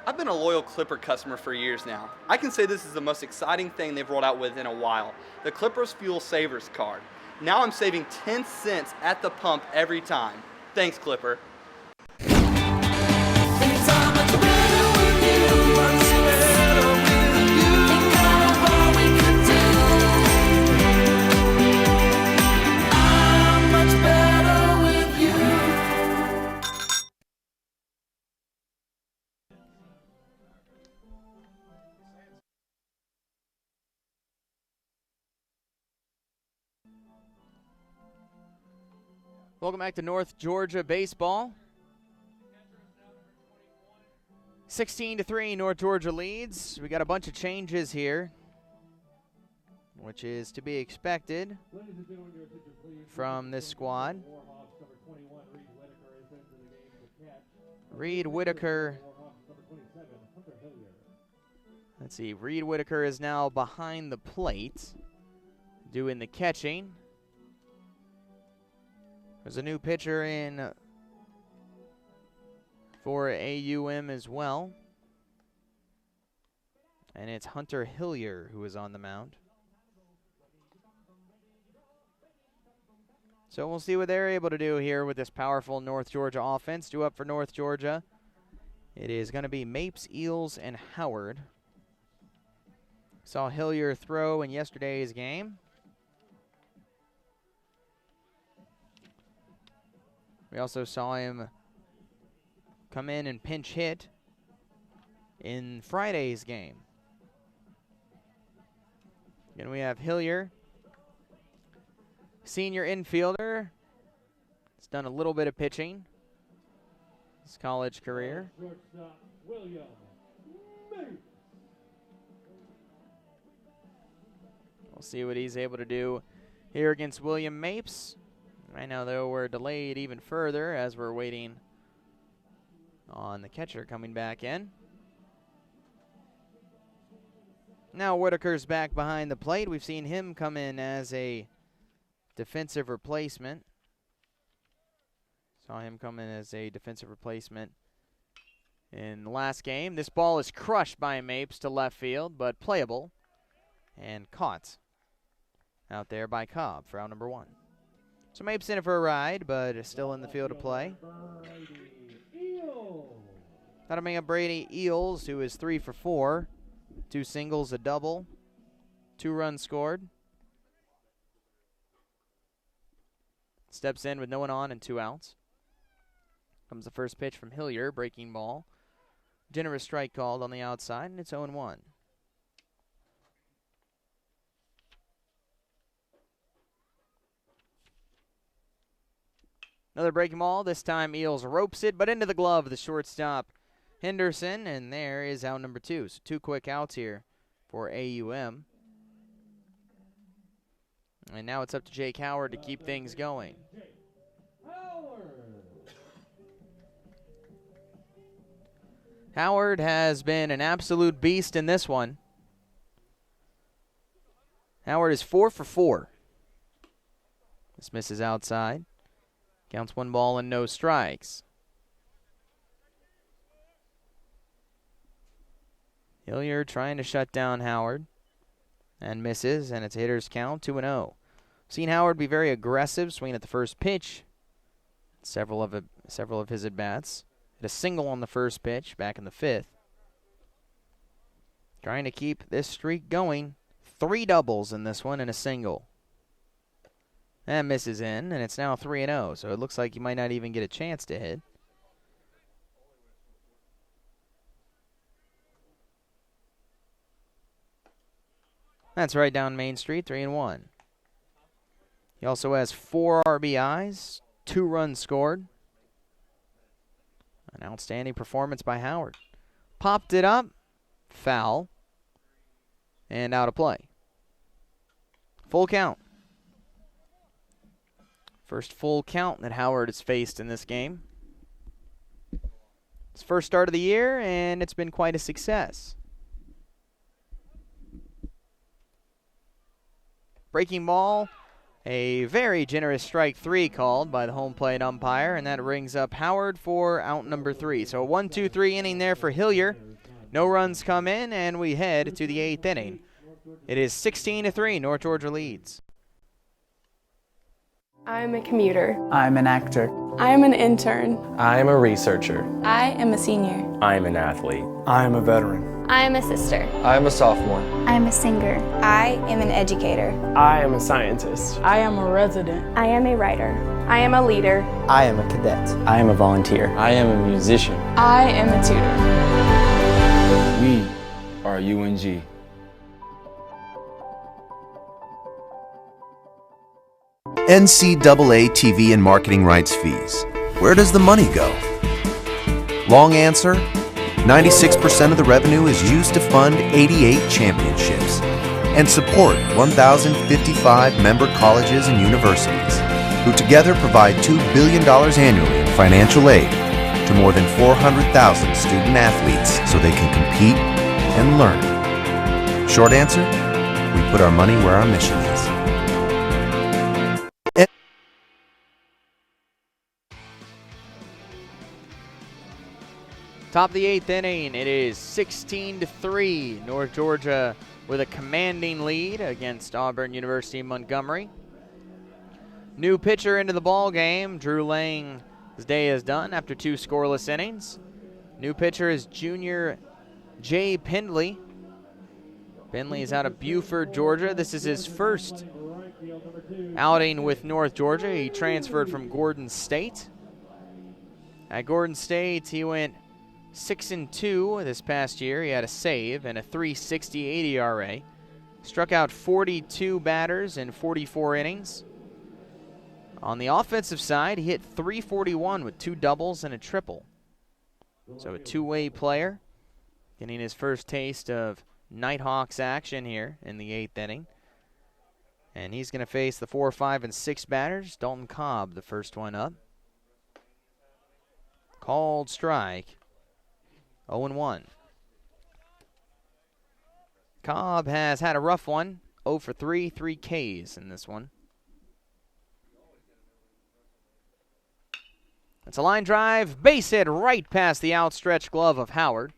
I've been a loyal Clipper customer for years now. I can say this is the most exciting thing they've rolled out with in a while, the Clippers Fuel Savers card. Now I'm saving 10 cents at the pump every time. Thanks, Clipper. Welcome back to North Georgia baseball. 16-3, North Georgia leads. We got a bunch of changes here, which is to be expected from this squad. Reed Whitaker. Let's see, Reed Whitaker is now behind the plate doing the catching. There's a new pitcher in for AUM as well. And it's Hunter Hillier who is on the mound. So we'll see what they're able to do here with this powerful North Georgia offense. Due up for North Georgia, it is going to be Mapes, Eels, and Howard. Saw Hillier throw in yesterday's game. We also saw him come in and pinch hit in Friday's game. Again, we have Hillier, senior infielder. He's done a little bit of pitching his college career. We'll see what he's able to do here against William Mapes. Right now, though, we're delayed even further as we're waiting on the catcher coming back in. Now Whitaker's back behind the plate. We've seen him come in as a defensive replacement. Saw him come in as a defensive replacement in the last game. This ball is crushed by Mapes to left field, but playable and caught out there by Cobb for out number 1. So Mapes in it for a ride, but is still in the field of play. That'll bring up Brady Eels, who is 3 for 4. 2 singles, a double. 2 runs scored. Steps in with no one on and 2 outs. Comes the first pitch from Hillier, breaking ball. Generous strike called on the outside, and it's 0-1. Another breaking ball. This time Eels ropes it, but into the glove of the shortstop Henderson, and there is out number 2. So 2 quick outs here for AUM. And now it's up to Jake Howard to keep things going. Howard has been an absolute beast in this one. Howard is 4 for 4. This misses outside. Counts 1 ball and no strikes. Hillier trying to shut down Howard and misses, and it's hitter's count 2-0. Seen Howard be very aggressive, swinging at the first pitch. Several of his at-bats. Hit a single on the first pitch back in the 5th. Trying to keep this streak going. 3 doubles in this one and a single. That misses in, and it's now 3-0, so it looks like you might not even get a chance to hit. That's right down Main Street, 3-1. He also has 4 RBIs, 2 runs scored. An outstanding performance by Howard. Popped it up, foul, and out of play. Full count. First full count that Howard has faced in this game. His first start of the year, and it's been quite a success. Breaking ball, a very generous strike 3 called by the home plate umpire, and that rings up Howard for out number 3. So a 1-2-3 inning there for Hillier. No runs come in, and we head to the 8th inning. It is 16-3, North Georgia leads. I'm a commuter. I'm an actor. I'm an intern. I'm a researcher. I am a senior. I'm an athlete. I'm a veteran. I am a sister. I'm a sophomore. I'm a singer. I am an educator. I am a scientist. I am a resident. I am a writer. I am a leader. I am a cadet. I am a volunteer. I am a musician. I am a tutor. We are UNG. NCAA TV and marketing rights fees. Where does the money go? Long answer, 96% of the revenue is used to fund 88 championships and support 1,055 member colleges and universities, who together provide $2 billion annually in financial aid to more than 400,000 student athletes so they can compete and learn. Short answer, we put our money where our mission is. Top of the 8th inning, it is 16-3. North Georgia with a commanding lead against Auburn University Montgomery. New pitcher into the ball game. Drew Lang's day is done after 2 scoreless innings. New pitcher is junior Jay Pendley. Pendley is out of Buford, Georgia. This is his first outing with North Georgia. He transferred from Gordon State. At Gordon State, he went 6-2 this past year. He had a save and a .368 ERA. Struck out 42 batters in 44 innings. On the offensive side, he hit .341 with 2 doubles and a triple. So a two-way player, getting his first taste of Nighthawks action here in the 8th inning. And he's going to face the 4, 5, and 6 batters. Dalton Cobb, the first one up. Called strike. 0-1. Cobb has had a rough one. 0 for 3, 3 Ks in this one. It's a line drive, base hit right past the outstretched glove of Howard.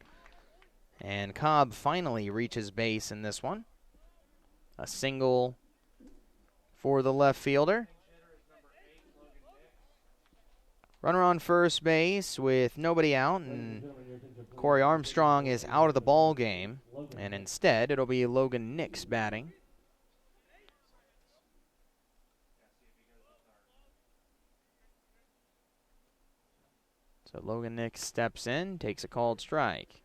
And Cobb finally reaches base in this one. A single for the left fielder. Runner on first base with nobody out, and Corey Armstrong is out of the ball game, and instead it'll be Logan Nix batting. So Logan Nix steps in, takes a called strike.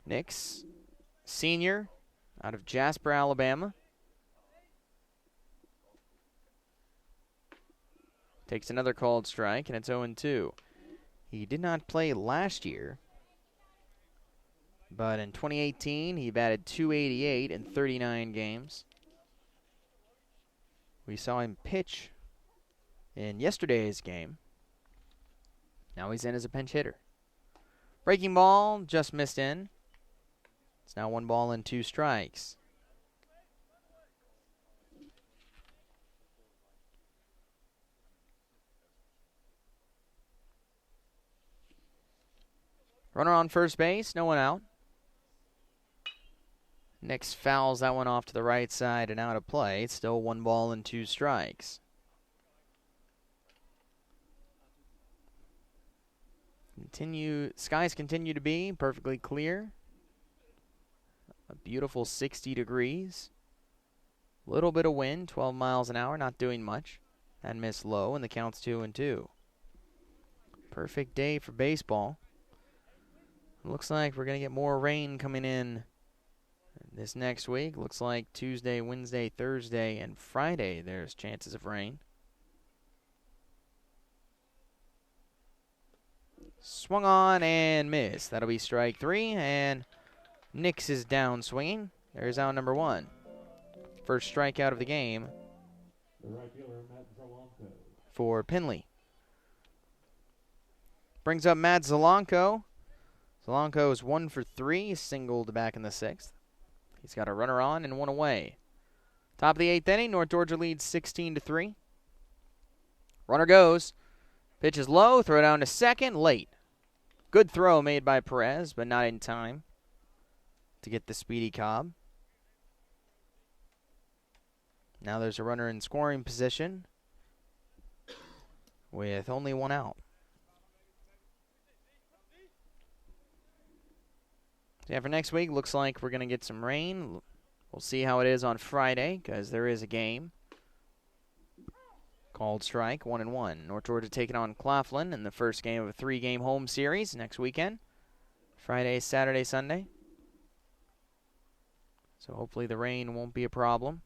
Nix, senior, out of Jasper, Alabama. Takes another called strike, and it's 0-2. He did not play last year, but in 2018, he batted .288 in 39 games. We saw him pitch in yesterday's game. Now he's in as a pinch hitter. Breaking ball, just missed in. It's now 1 ball and 2 strikes. Runner on first base, no one out. Nix fouls that one off to the right side and out of play. It's still 1 ball and 2 strikes. Skies continue to be perfectly clear. A beautiful 60 degrees. Little bit of wind, 12 miles an hour, not doing much. And miss low, and the count's 2-2. Perfect day for baseball. Looks like we're going to get more rain coming in this next week. Looks like Tuesday, Wednesday, Thursday, and Friday there's chances of rain. Swung on and missed. That'll be strike 3, and Nix is down swinging. There's out number 1. First strikeout of the game for Pendley. Brings up Matt Zelenko. Solanco is 1 for 3, singled back in the 6th. He's got a runner on and one away. Top of the 8th inning, North Georgia leads 16-3. Runner goes. Pitch is low, throw down to second, late. Good throw made by Perez, but not in time to get the speedy Cobb. Now there's a runner in scoring position with only one out. So yeah, for next week, looks like we're going to get some rain. We'll see how it is on Friday because there is a game. Called strike, 1-1. North Georgia taking on Claflin in the first game of a 3-game home series next weekend. Friday, Saturday, Sunday. So hopefully the rain won't be a problem.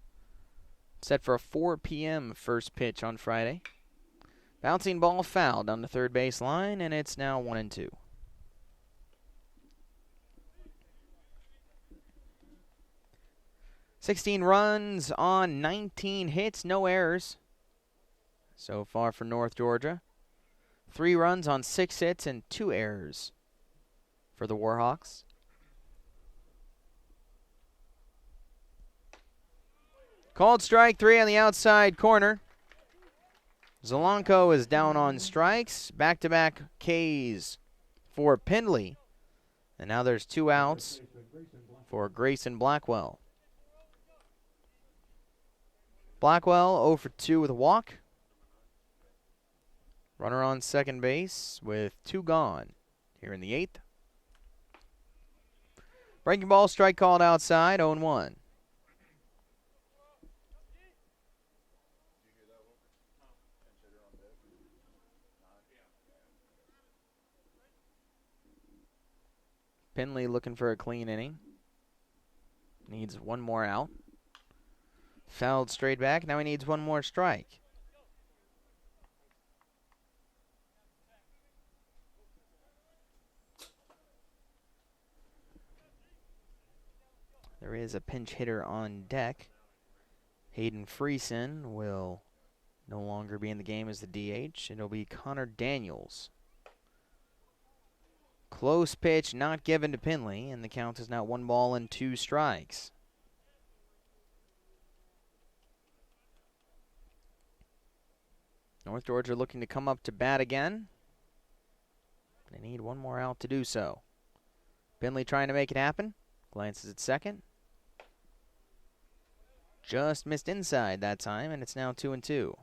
Set for a 4 p.m. first pitch on Friday. Bouncing ball foul down the third base line, and it's now 1-2. $16 runs on 19 hits, no errors so far for North Georgia. 3 runs on 6 hits and 2 errors for the Warhawks. Called strike 3 on the outside corner. Solanco is down on strikes. Back-to-back Ks for Pendley. And now there's 2 outs for Grayson Blackwell. Blackwell 0 for 2 with a walk. Runner on second base with 2 gone here in the 8th. Breaking ball, strike called outside, 0-1. Pendley looking for a clean inning. Needs 1 more out. Fouled straight back. Now he needs 1 more strike. There is a pinch hitter on deck. Hayden Friesen will no longer be in the game as the DH. It'll be Connor Daniels. Close pitch not given to Pendley, and the count is now 1 ball and 2 strikes. North Georgia looking to come up to bat again. They need 1 more out to do so. Pendley trying to make it happen. Glances at second. Just missed inside that time, and it's now 2-2.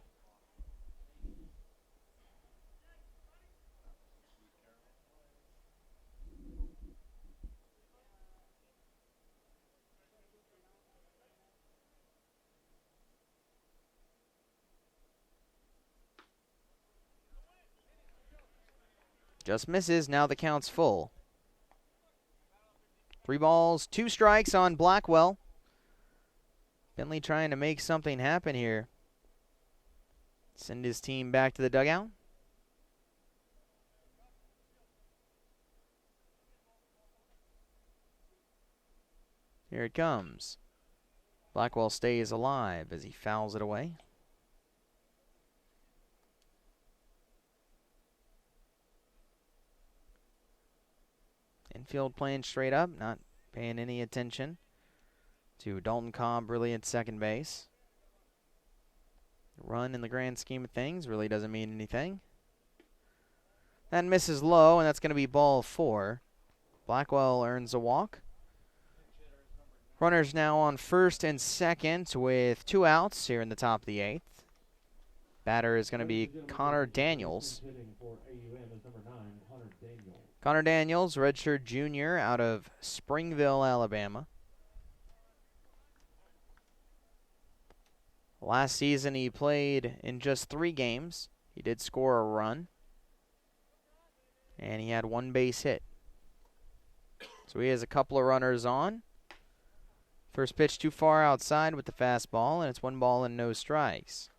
Just misses. Now the count's full. 3 balls, 2 strikes on Blackwell. Pendley trying to make something happen here. Send his team back to the dugout. Here it comes. Blackwell stays alive as he fouls it away. Infield playing straight up, not paying any attention to Dalton Cobb really at second base. Run in the grand scheme of things really doesn't mean anything. That misses low, and that's going to be ball 4. Blackwell earns a walk. Runners now on first and second with 2 outs here in the top of the 8th. Batter is going to be Connor Daniels. Connor Daniels, redshirt junior out of Springville, Alabama. Last season he played in just 3 games. He did score a run. And he had 1 base hit. So he has a couple of runners on. First pitch too far outside with the fastball, and it's 1 ball and no strikes.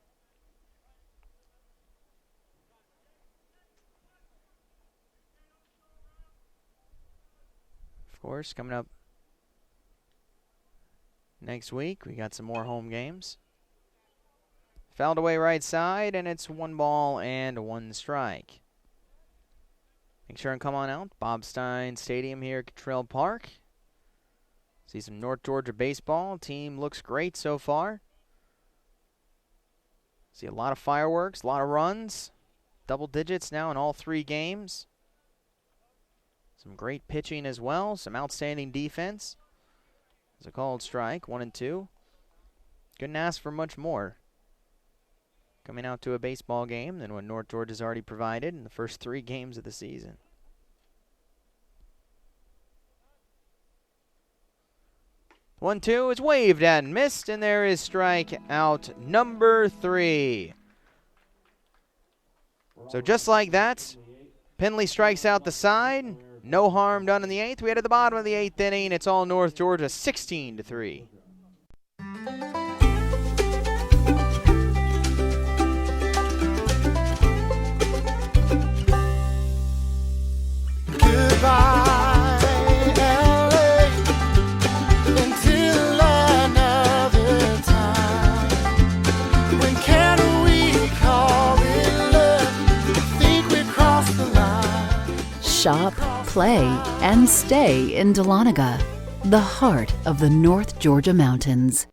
Of course, coming up next week, we got some more home games. Fouled away right side, and it's 1 ball and 1 strike. Make sure and come on out. Bob Stein Stadium here at Cottrell Park. See some North Georgia baseball. Team looks great so far. See a lot of fireworks, a lot of runs. Double digits now in all 3 games. Some great pitching as well. Some outstanding defense. It's a called strike, 1-2. Couldn't ask for much more coming out to a baseball game than what North Georgia's already provided in the first 3 games of the season. 1-2 is waved at and missed, and there is strikeout number 3. So just like that, Penley strikes out the side. No harm done in the 8th. We head to the bottom of the 8th inning. It's all North Georgia, 16-3. Shop, play, and stay in Dahlonega, the heart of the North Georgia mountains.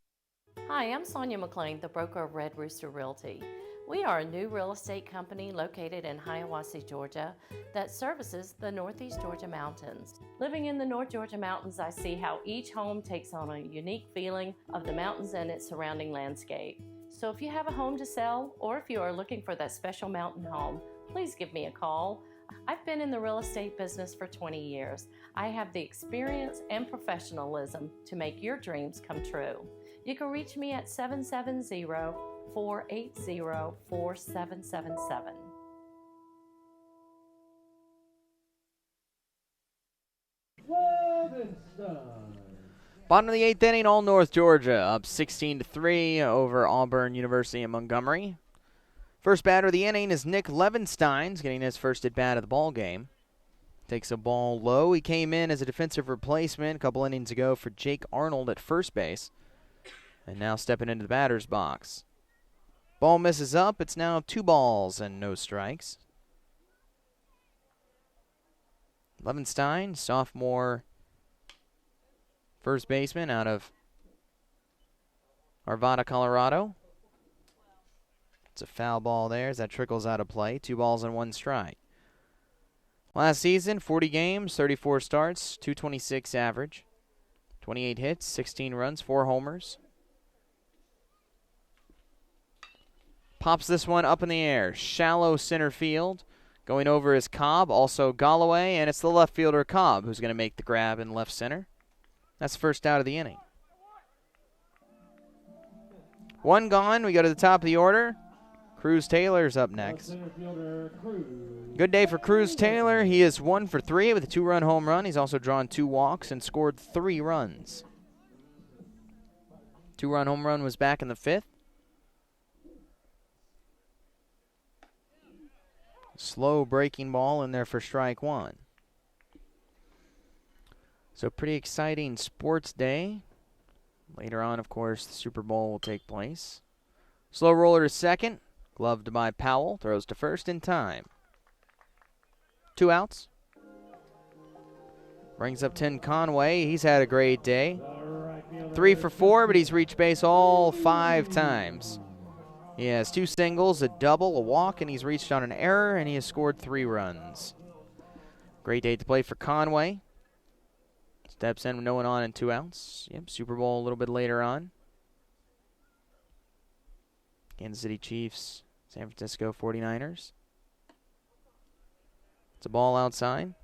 Hi, I'm Sonia McLean, the broker of Red Rooster Realty. We are a new real estate company located in Hiawassee, Georgia, that services the Northeast Georgia mountains. Living in the North Georgia mountains, I see how each home takes on a unique feeling of the mountains and its surrounding landscape. So if you have a home to sell, or if you are looking for that special mountain home, please give me a call. I've been in the real estate business for 20 years. I have the experience and professionalism to make your dreams come true. You can reach me at 770-480-4777. Bottom of the 8th inning, all North Georgia up 16-3 over Auburn University in Montgomery. First batter of the inning is Nick Levensteins, getting his first at-bat of the ball game. Takes a ball low. He came in as a defensive replacement a couple innings ago for Jake Arnold at first base. And now stepping into the batter's box. Ball misses up. It's now 2 balls and no strikes. Levenstein, sophomore first baseman out of Arvada, Colorado. It's a foul ball there as that trickles out of play. 2 balls and 1 strike. Last season, 40 games, 34 starts, 226 average, 28 hits, 16 runs, 4 homers. Pops this one up in the air. Shallow center field. Going over is Cobb, also Galloway, and it's the left fielder Cobb who's going to make the grab in left center. That's the first out of the inning. 1 gone. We go to the top of the order. Cruz Taylor's up next. Good day for Cruz Taylor. He is 1 for 3 with a 2-run home run. He's also drawn 2 walks and scored 3 runs. 2-run home run was back in the 5th. Slow breaking ball in there for strike 1. So pretty exciting sports day. Later on, of course, the Super Bowl will take place. Slow roller to second. Gloved by Powell. Throws to first in time. 2 outs. Brings up Tim Conway. He's had a great day. 3 for 4, but he's reached base all 5 times. He has 2 singles, a double, a walk, and he's reached on an error, and he has scored 3 runs. Great day to play for Conway. Steps in with no one on and 2 outs. Yep, Super Bowl a little bit later on. Kansas City Chiefs, San Francisco 49ers. It's a ball outside.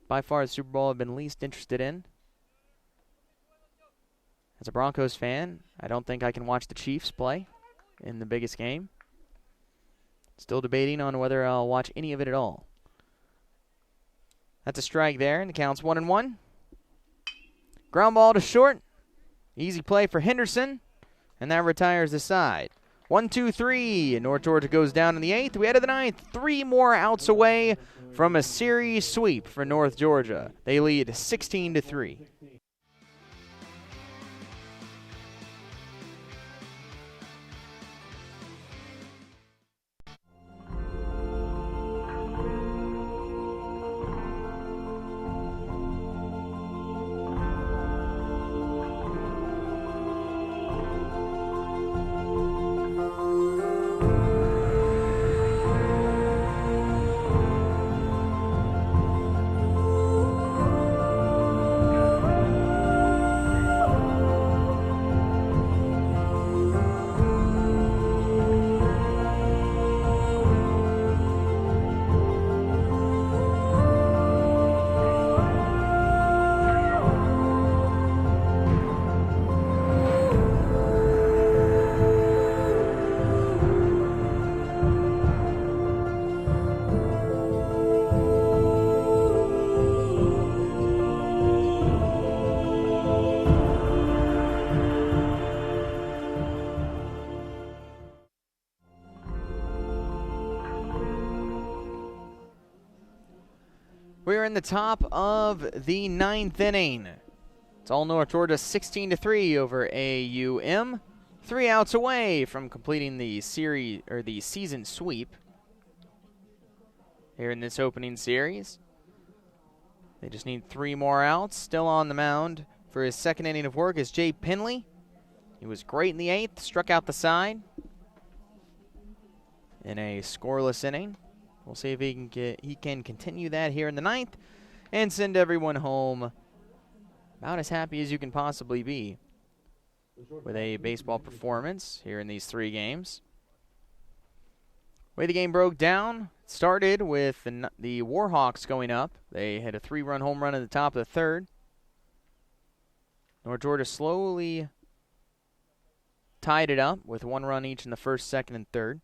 By far the Super Bowl I've been least interested in. As a Broncos fan, I don't think I can watch the Chiefs play in the biggest game. Still debating on whether I'll watch any of it at all. That's a strike there, and the count's 1-1. Ground ball to short. Easy play for Henderson, and that retires the side. 1-2-3, and North Georgia goes down in the 8th. We head to the 9th. 3 more outs away from a series sweep for North Georgia. They lead 16-3. here in the top of the 9th inning. It's all North Georgia 16-3 over AUM. 3 outs away from completing the season sweep here in this opening series. They just need 3 more outs. Still on the mound for his second inning of work is Jay Pinley. He was great in the 8th, struck out the side in a scoreless inning. We'll see if he can continue that here in the 9th and send everyone home about as happy as you can possibly be with a baseball performance here in these 3 games. Way the game broke down, started with the Warhawks going up. They had a 3-run home run at the top of the 3rd. North Georgia slowly tied it up with 1 run each in the 1st, 2nd, and 3rd.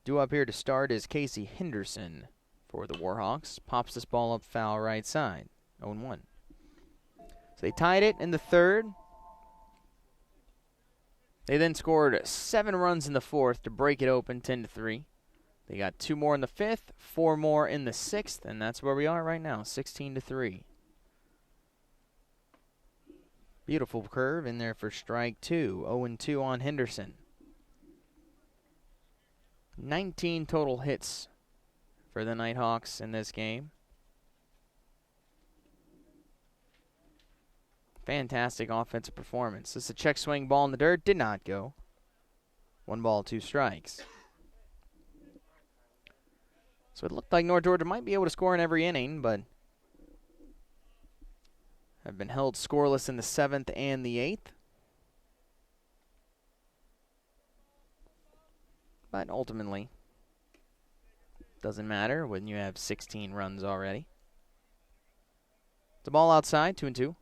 Due up here to start is Casey Henderson for the Warhawks. Pops this ball up foul right side, 0-1. So they tied it in the 3rd. They then scored 7 runs in the 4th to break it open 10-3. They got 2 more in the 5th, 4 more in the 6th, and that's where we are right now, 16-3. Beautiful curve in there for strike 2, 0-2 on Henderson. 19 total hits for the Nighthawks in this game. Fantastic offensive performance. This is a check swing ball in the dirt. Did not go. 1 ball, 2 strikes. So it looked like North Georgia might be able to score in every inning, but have been held scoreless in the 7th and the 8th. But ultimately, doesn't matter when you have 16 runs already. The ball outside, 2-2.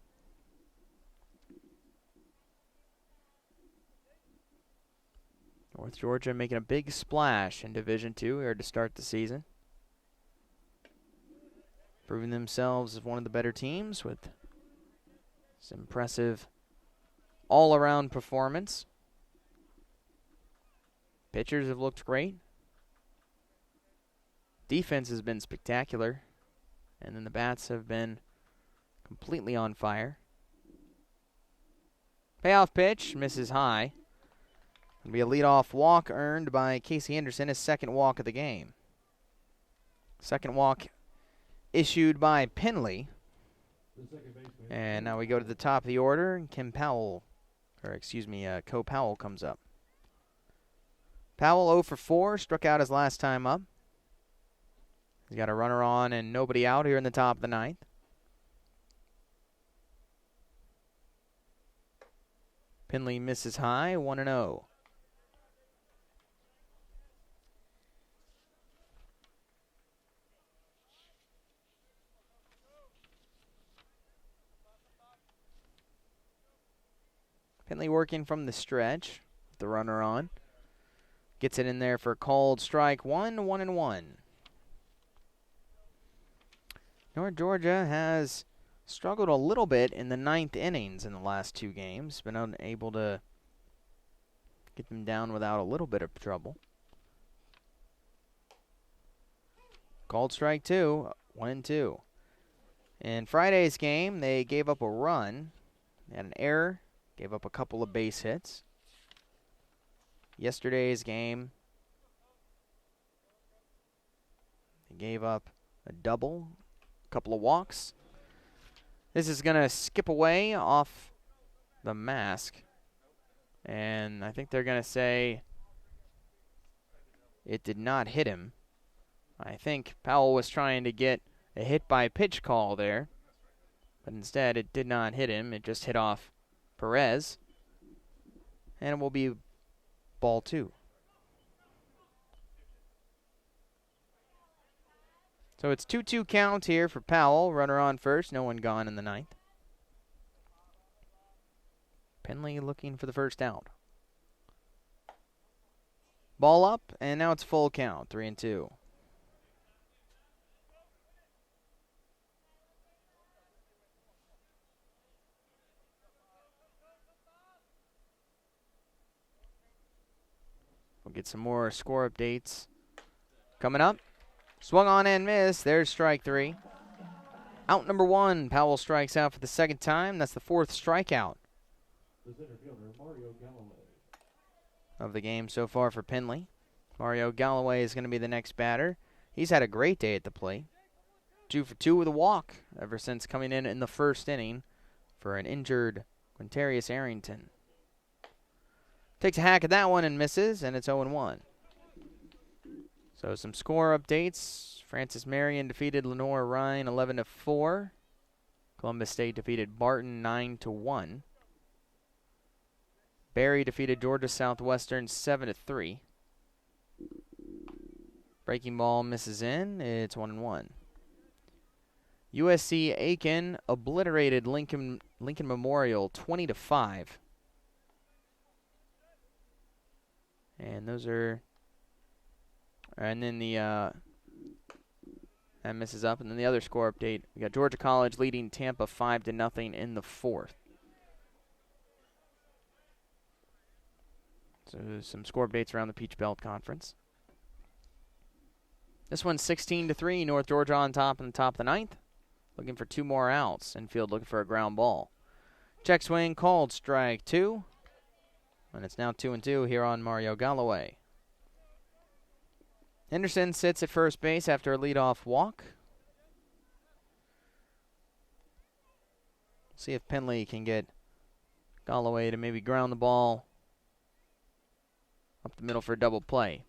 North Georgia making a big splash in Division II here to start the season. Proving themselves as one of the better teams with some impressive all-around performance. Pitchers have looked great. Defense has been spectacular. And then the bats have been completely on fire. Payoff pitch, misses high. It'll be a leadoff walk earned by Casey Henderson, his 2nd walk of the game. 2nd walk issued by Pinley. And now we go to the top of the order. Kim Powell, Co Powell comes up. Powell 0 for 4, struck out his last time up. He's got a runner on and nobody out here in the top of the 9th. Pinley misses high, 1-0. Pinley working from the stretch, the runner on. Gets it in there for called strike 1, 1-1. North Georgia has struggled a little bit in the 9th innings in the last 2 games. Been unable to get them down without a little bit of trouble. Called strike 2, 1-2. In Friday's game, they gave up a run. They had an error. Gave up a couple of base hits. Yesterday's game, they gave up a double, a couple of walks. This is going to skip away off the mask. And I think they're going to say it did not hit him. I think Powell was trying to get a hit by pitch call there. But instead, it did not hit him. It just hit off Perez, and it will be ball 2. So it's 2-2 count here for Powell. Runner on first, no one gone in the 9th. Pinley looking for the first out. Ball up, and now it's full count, 3-2. We'll get some more score updates coming up. Swung on and missed. There's strike 3. Out number 1. Powell strikes out for the second time. That's the 4th strikeout The center fielder, Mario Galloway. of the game so far for Penley. Mario Galloway is going to be the next batter. He's had a great day at the plate. 2 for 2 with a walk ever since coming in the first inning for an injured Quintarius Arrington. Takes a hack at that one and misses, and it's 0-1. So some score updates. Francis Marion defeated Lenore Ryan 11-4. Columbus State defeated Barton 9-1. Barry defeated Georgia Southwestern 7-3. Breaking ball misses in. It's 1-1. USC Aiken obliterated Lincoln Memorial 20-5. And those are, and then that misses up. And then the other score update, we got Georgia College leading Tampa 5-0 in the 4th. So some score updates around the Peach Belt Conference. This one's 16-3, North Georgia on top in the top of the 9th. Looking for 2 more outs. Infield looking for a ground ball. Check swing called, strike 2. And it's now 2-2 here on Mario Galloway. Henderson sits at first base after a leadoff walk. See if Penley can get Galloway to maybe ground the ball up the middle for a double play.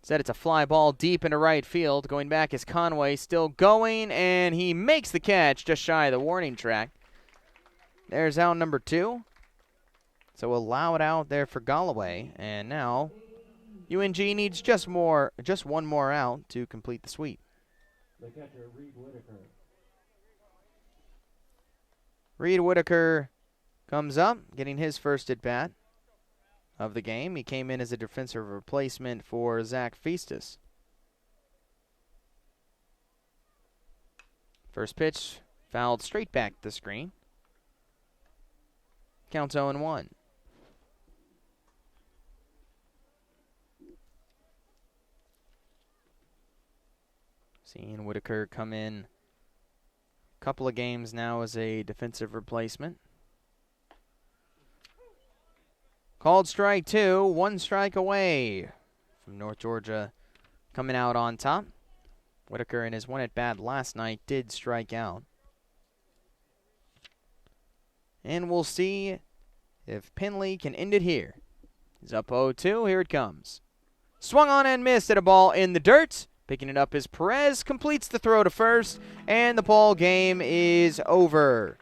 Instead, it's a fly ball deep into right field. Going back is Conway, still going, and he makes the catch just shy of the warning track. There's out number 2. So we'll allow it out there for Galloway, and now UNG needs just one more out to complete the sweep. The catcher, Reed Whitaker. Reed Whitaker comes up, getting his first at bat of the game. He came in as a defensive replacement for Zach Festus. First pitch fouled straight back the screen. Counts 0-1. Seeing Whitaker come in a couple of games now as a defensive replacement. Called strike 2, 1 strike away from North Georgia coming out on top. Whitaker in his one at bat last night did strike out. And we'll see if Penley can end it here. He's up 0-2, here it comes. Swung on and missed at a ball in the dirt. Picking it up is Perez, completes the throw to first, and the ball game is over.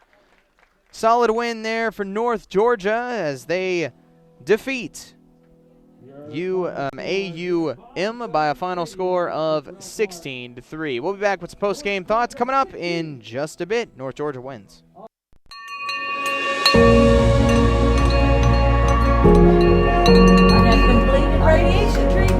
Solid win there for North Georgia as they defeat AUM by a final score of 16-3. We'll be back with some post-game thoughts coming up in just a bit. North Georgia wins. I have completed radiation treatments.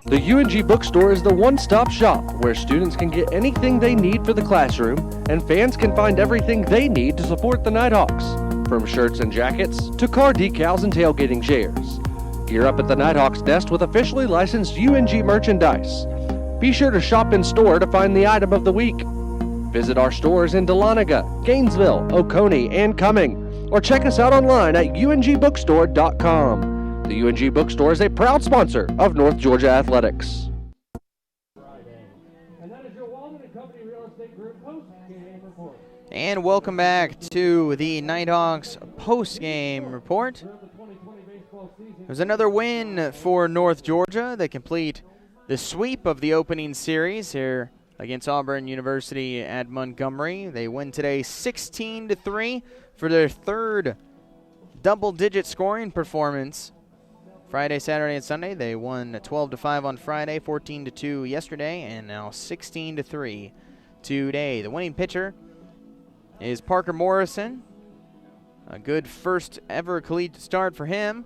The UNG Bookstore is the one-stop shop where students can get anything they need for the classroom and fans can find everything they need to support the Nighthawks, from shirts and jackets to car decals and tailgating chairs. Gear up at the Nighthawks desk with officially licensed UNG merchandise. Be sure to shop in store to find the item of the week. Visit our stores in Dahlonega, Gainesville, Oconee, and Cumming, or check us out online at ungbookstore.com. The UNG Bookstore is a proud sponsor of North Georgia Athletics. And that is your Walden & Company Real Estate Group post-game report. And welcome back to the Nighthawks post-game report. There's another win for North Georgia. They complete the sweep of the opening series here against Auburn University at Montgomery. They win today 16-3 for their third double-digit scoring performance. Friday, Saturday, and Sunday, they won 12-5 on Friday, 14-2 yesterday, and now 16-3 today. The winning pitcher is Parker Morrison. A good first ever collegiate start for him.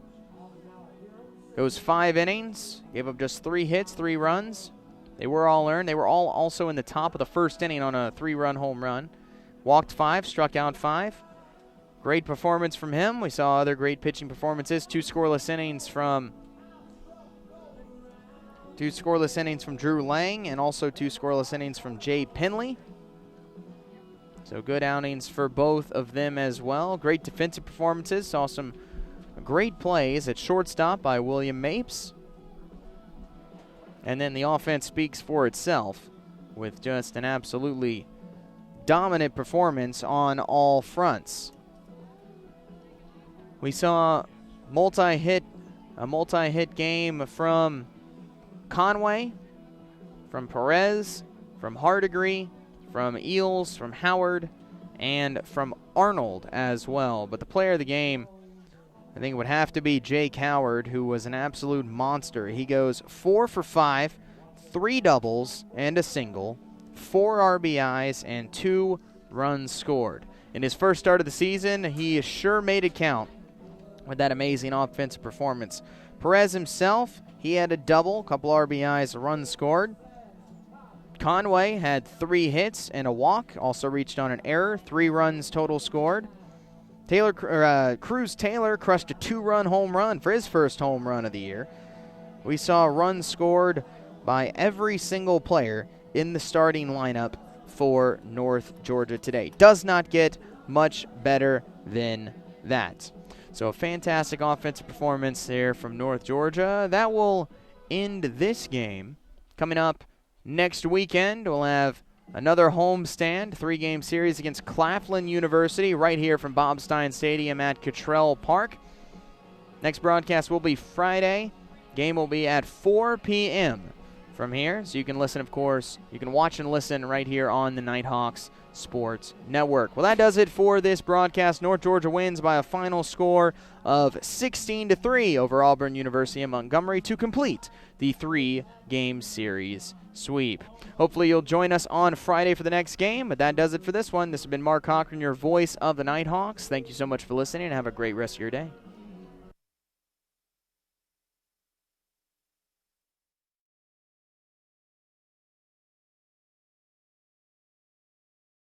Goes 5 innings, gave up just 3 hits, 3 runs. They were all earned. They were all also in the top of the first inning on a 3-run home run. Walked 5, struck out 5. Great performance from him. We saw other great pitching performances. 2 scoreless innings from Drew Lang, and also 2 scoreless innings from Jay Penley. So good outings for both of them as well. Great defensive performances. Saw some great plays at shortstop by William Mapes. And then the offense speaks for itself with just an absolutely dominant performance on all fronts. We saw a multi-hit game from Conway, from Perez, from Hardigree, from Eels, from Howard, and from Arnold as well. But the player of the game, I think it would have to be Jake Howard, who was an absolute monster. He goes 4 for 5, 3 doubles and a single, 4 RBIs, and 2 runs scored. In his first start of the season, he sure made it count with that amazing offensive performance. Perez himself, he had a double, a couple RBIs, a run scored. Conway had 3 hits and a walk, also reached on an error, 3 runs total scored. Cruz Taylor crushed a 2-run home run for his first home run of the year. We saw runs scored by every single player in the starting lineup for North Georgia today. Does not get much better than that. So a fantastic offensive performance there from North Georgia. That will end this game. Coming up next weekend, we'll have another homestand, 3-game series against Claflin University right here from Bob Stein Stadium at Cottrell Park. Next broadcast will be Friday. Game will be at 4 p.m. from here. So you can listen, of course, you can watch and listen right here on the Nighthawks Sports Network. Well, that does it for this broadcast. North Georgia wins by a final score of 16-3 over Auburn University in Montgomery to complete the 3-game series sweep. Hopefully you'll join us on Friday for the next game, but that does it for this one. This has been Mark Cochran, your voice of the Nighthawks. Thank you so much for listening, and have a great rest of your day.